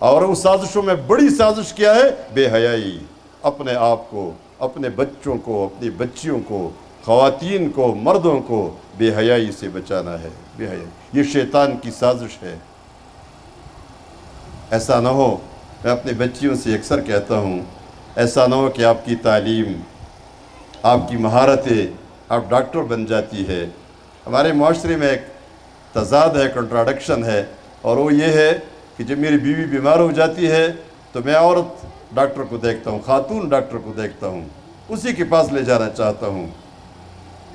اور اس سازشوں میں بڑی سازش کیا ہے؟ بے حیائی، اپنے آپ کو، اپنے بچوں کو، اپنی بچیوں کو، خواتین کو، مردوں کو بے حیائی سے بچانا ہے۔ بے حیائی یہ شیطان کی سازش ہے۔ ایسا نہ ہو، میں اپنی بچیوں سے اکثر کہتا ہوں، ایسا نہ ہو کہ آپ کی تعلیم، آپ کی مہارتیں، آپ ڈاکٹر بن جاتی ہے۔ ہمارے معاشرے میں ایک تضاد ہے، کنٹراڈکشن ہے، اور وہ یہ ہے کہ جب میری بیوی بیمار ہو جاتی ہے تو میں عورت ڈاکٹر کو دیکھتا ہوں، خاتون ڈاکٹر کو دیکھتا ہوں، اسی کے پاس لے جانا چاہتا ہوں،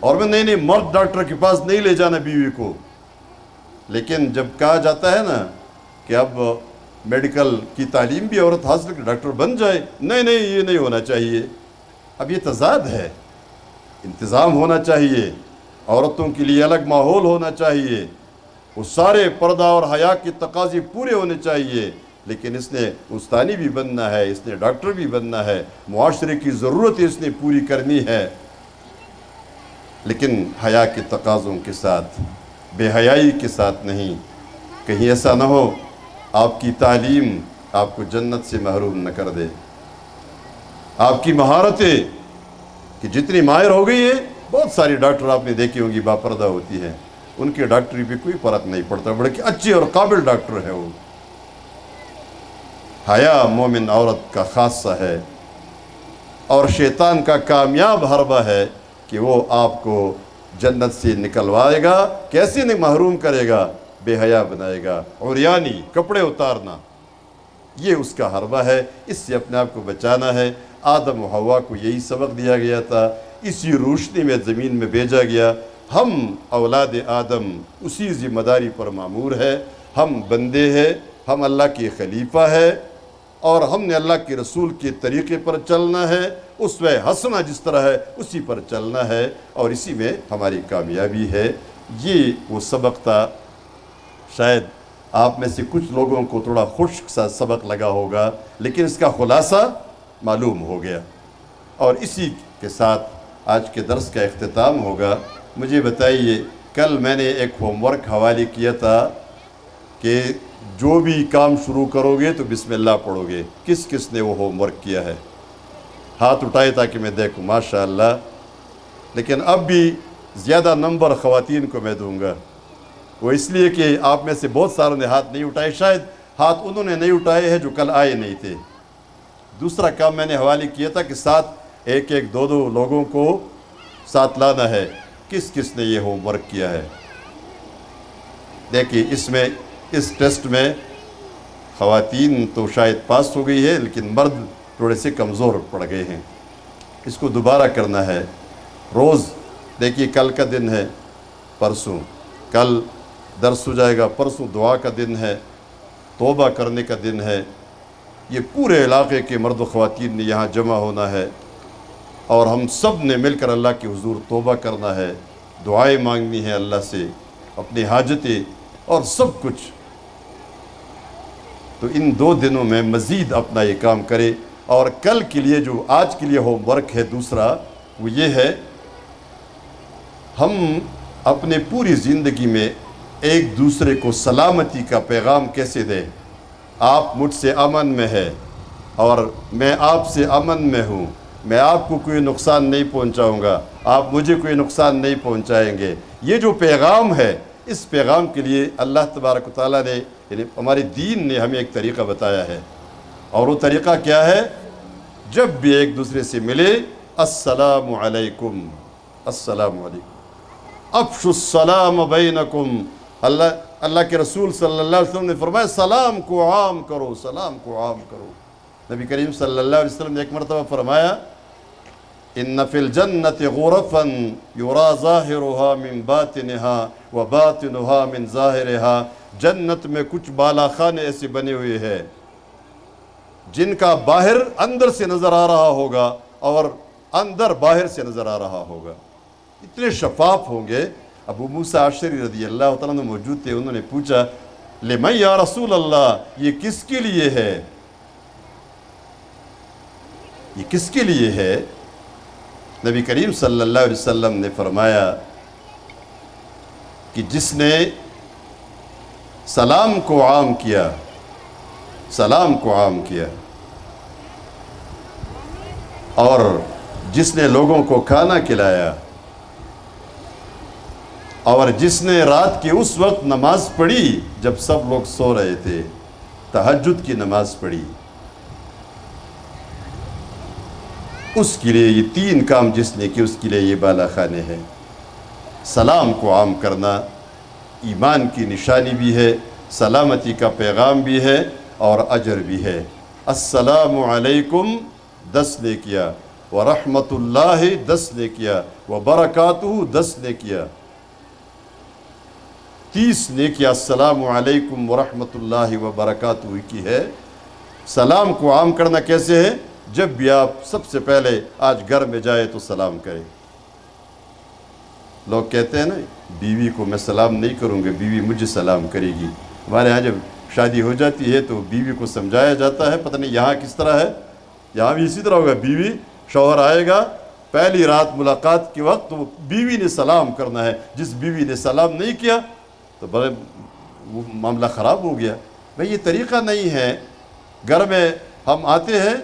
اور میں نہیں مرد ڈاکٹر کے پاس نہیں لے جانا بیوی کو۔ لیکن جب کہا جاتا ہے نا کہ اب میڈیکل کی تعلیم بھی عورت حاصل کر ڈاکٹر بن جائے، نہیں یہ نہیں ہونا چاہیے۔ اب یہ تضاد ہے، انتظام ہونا چاہیے، عورتوں کے لیے الگ ماحول ہونا چاہیے، وہ سارے پردہ اور حیا کے تقاضے پورے ہونے چاہیے، لیکن اس نے استانی بھی بننا ہے، اس نے ڈاکٹر بھی بننا ہے، معاشرے کی ضرورت اس نے پوری کرنی ہے، لیکن حیا کے تقاضوں کے ساتھ، بے حیائی کے ساتھ نہیں۔ کہیں ایسا نہ ہو آپ کی تعلیم آپ کو جنت سے محروم نہ کر دے، آپ کی مہارتیں کہ جتنی ماہر ہو گئی ہے، بہت ساری ڈاکٹر آپ نے دیکھی ہوں گی باپردہ ہوتی ہیں، ان کی ڈاکٹری پہ کوئی فرق نہیں پڑتا، بڑے اچھی اور قابل ڈاکٹر ہے وہ۔ حیا مومن عورت کا خاصہ ہے، اور شیطان کا کامیاب حربہ ہے کہ وہ آپ کو جنت سے نکلوائے گا، کیسے نہیں محروم کرے گا، بے حیا بنائے گا، عریانی، کپڑے اتارنا، یہ اس کا حربہ ہے، اس سے اپنے آپ کو بچانا ہے۔ آدم و حوا کو یہی سبق دیا گیا تھا، اسی روشنی میں زمین میں بھیجا گیا ہم اولاد آدم اسی ذمہ داری پر معمور ہے، ہم بندے ہیں، ہم اللہ کے خلیفہ ہے، اور ہم نے اللہ کے رسول کے طریقے پر چلنا ہے، اسوہ حسنہ جس طرح ہے اسی پر چلنا ہے، اور اسی میں ہماری کامیابی ہے۔ یہ وہ سبق تھا، شاید آپ میں سے کچھ لوگوں کو تھوڑا خشک سا سبق لگا ہوگا، لیکن اس کا خلاصہ معلوم ہو گیا، اور اسی کے ساتھ آج کے درس کا اختتام ہوگا۔ مجھے بتائیے، کل میں نے ایک ہوم ورک حوالے کیا تھا کہ جو بھی کام شروع کرو گے تو بسم اللہ پڑھو گے، کس کس نے وہ ہوم ورک کیا ہے؟ ہاتھ اٹھائے تاکہ میں دیکھوں، ماشاءاللہ۔ لیکن اب بھی زیادہ نمبر خواتین کو میں دوں گا، وہ اس لیے کہ آپ میں سے بہت ساروں نے ہاتھ نہیں اٹھائے، شاید ہاتھ انہوں نے نہیں اٹھائے ہیں جو کل آئے نہیں تھے۔ دوسرا کام میں نے حوالے کیا تھا کہ ساتھ ایک ایک دو دو لوگوں کو ساتھ لانا ہے، کس کس نے یہ ہوم ورک کیا ہے؟ دیکھیں، اس ٹیسٹ میں خواتین تو شاید پاس ہو گئی ہے، لیکن مرد تھوڑے سے کمزور پڑ گئے ہیں۔ اس کو دوبارہ کرنا ہے روز۔ دیکھیے، کل کا دن ہے، پرسوں کل درس ہو جائے گا، پرسوں دعا کا دن ہے، توبہ کرنے کا دن ہے۔ یہ پورے علاقے کے مرد و خواتین نے یہاں جمع ہونا ہے، اور ہم سب نے مل کر اللہ کے حضور توبہ کرنا ہے، دعائیں مانگنی ہے اللہ سے، اپنی حاجتیں اور سب کچھ۔ تو ان 2 دنوں میں مزید اپنا یہ کام کرے۔ اور کل کے لیے جو آج کے لیے ہوم ورک ہے دوسرا، وہ یہ ہے، ہم اپنے پوری زندگی میں ایک دوسرے کو سلامتی کا پیغام کیسے دیں۔ آپ مجھ سے امن میں ہے اور میں آپ سے امن میں ہوں، میں آپ کو کوئی نقصان نہیں پہنچاؤں گا، آپ مجھے کوئی نقصان نہیں پہنچائیں گے۔ یہ جو پیغام ہے، اس پیغام کے لیے اللہ تبارک و تعالیٰ نے، یعنی ہمارے دین نے ہمیں ایک طریقہ بتایا ہے، اور وہ طریقہ کیا ہے؟ جب بھی ایک دوسرے سے ملے، السلام علیکم، السلام علیکم، افشوا السلام بینکم۔ اللہ کے رسول صلی اللہ علیہ وسلم نے فرمایا، سلام کو عام کرو، سلام کو عام کرو۔ نبی کریم صلی اللہ علیہ وسلم نے ایک مرتبہ فرمایا، ان فی الجنت غرفا یرا ظاہرها من باطنها وباطنها من ظاہرها۔ جنت میں کچھ بالا خانے ایسے بنے ہوئے ہیں جن کا باہر اندر سے نظر آ رہا ہوگا اور اندر باہر سے نظر آ رہا ہوگا، اتنے شفاف ہوں گے۔ ابو موسیٰ اشعری رضی اللہ تعالیٰ عنہ موجود تھے، انہوں نے پوچھا، لمن یا رسول اللہ، یہ کس کے لیے ہے؟ یہ کس کے لیے ہے؟ نبی کریم صلی اللہ علیہ وسلم نے فرمایا کہ جس نے سلام کو عام کیا، سلام کو عام کیا، اور جس نے لوگوں کو کھانا کھلایا، اور جس نے رات کے اس وقت نماز پڑھی جب سب لوگ سو رہے تھے، تہجد کی نماز پڑھی، اس کے لیے یہ 3 کام جس نے کی، اس کے لیے یہ بالا خانے ہیں۔ سلام کو عام کرنا ایمان کی نشانی بھی ہے، سلامتی کا پیغام بھی ہے، اور اجر بھی ہے۔ السلام علیکم 10 نے کیا، ورحمت اللہ 10 نے کیا، وبرکاتہ 10 نے کیا، 30 نے کیا السلام علیکم ورحمت اللہ وبرکاتہ کی ہے۔ سلام کو عام کرنا کیسے ہے؟ جب بھی آپ سب سے پہلے آج گھر میں جائے تو سلام کریں۔ لوگ کہتے ہیں نا، بیوی کو میں سلام نہیں کروں گا، بیوی مجھے سلام کرے گی۔ ہمارے ہاں جب شادی ہو جاتی ہے تو بیوی کو سمجھایا جاتا ہے، پتہ نہیں یہاں کس طرح ہے، یہاں بھی اسی طرح ہوگا، بیوی، شوہر آئے گا پہلی رات ملاقات کے وقت تو بیوی نے سلام کرنا ہے، جس بیوی نے سلام نہیں کیا تو بڑے وہ معاملہ خراب ہو گیا۔ بھئی یہ طریقہ نہیں ہے، گھر میں ہم آتے ہیں،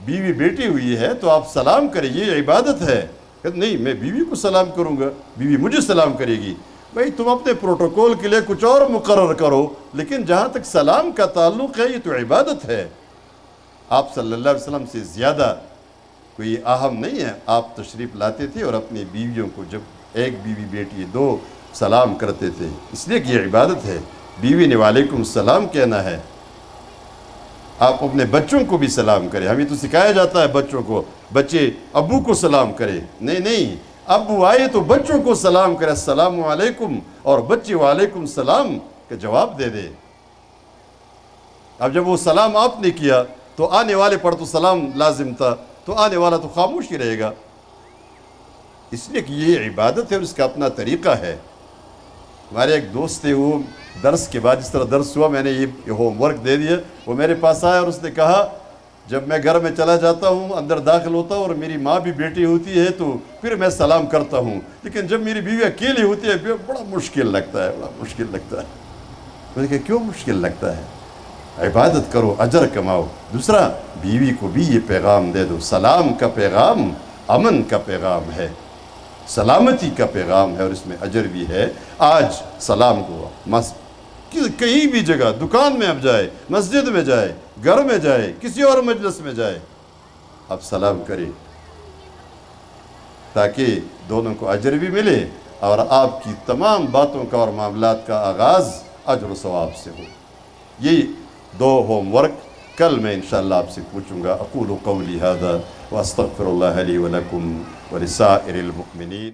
بیوی بیٹھی ہوئی ہے تو آپ سلام کریں، یہ عبادت ہے۔ کہتے نہیں، میں بیوی کو سلام کروں گا، بیوی مجھے سلام کرے گی۔ بھئی تم اپنے پروٹوکول کے لیے کچھ اور مقرر کرو، لیکن جہاں تک سلام کا تعلق ہے یہ تو عبادت ہے۔ آپ صلی اللہ علیہ وسلم سے زیادہ کوئی اہم نہیں ہے، آپ تشریف لاتے تھے اور اپنی بیویوں کو، جب ایک بیوی بیٹی 2 سلام کرتے تھے، اس لیے کہ یہ عبادت ہے۔ بیوی نے وعلیکم السلام کہنا ہے۔ آپ اپنے بچوں کو بھی سلام کریں، ہمیں تو سکھایا جاتا ہے بچوں کو، بچے ابو کو سلام کرے، نہیں، ابو آئے تو بچوں کو سلام کرے السلام علیکم، اور بچے وعلیکم السلام کا جواب دے دے۔ اب جب وہ سلام آپ نے کیا تو آنے والے پر تو سلام لازم تھا، تو آنے والا تو خاموش ہی رہے گا، اس لیے کہ یہ عبادت ہے اور اس کا اپنا طریقہ ہے۔ ہمارے ایک دوست تھے، وہ درس کے بعد جس طرح درس ہوا میں نے یہ ہوم ورک دے دیا، وہ میرے پاس آیا اور اس نے کہا جب میں گھر میں چلا جاتا ہوں، اندر داخل ہوتا ہوں اور میری ماں بھی بیٹی ہوتی ہے تو پھر میں سلام کرتا ہوں، لیکن جب میری بیوی اکیلی ہوتی ہے بڑا مشکل لگتا ہے، بڑا مشکل لگتا ہے۔ میں نے کہا کیوں مشکل لگتا ہے؟ عبادت کرو، اجر کماؤ۔ دوسرا، بیوی کو بھی یہ پیغام دے دو، سلام کا پیغام امن کا پیغام ہے، سلامتی کا پیغام ہے، اور اس میں اجر بھی ہے۔ آج سلام کو کہیں بھی جگہ، دکان میں اب جائے، مسجد میں جائے، گھر میں جائے، کسی اور مجلس میں جائے، اب سلام کرے تاکہ دونوں کو اجر بھی ملے اور آپ کی تمام باتوں کا اور معاملات کا آغاز اجر و ثواب سے ہو۔ یہ دو ہوم ورک کل میں انشاءاللہ آپ سے پوچھوں گا۔ اقول قولی ھذا واستغفر اللہ لی ولکم ولسائر المؤمنین۔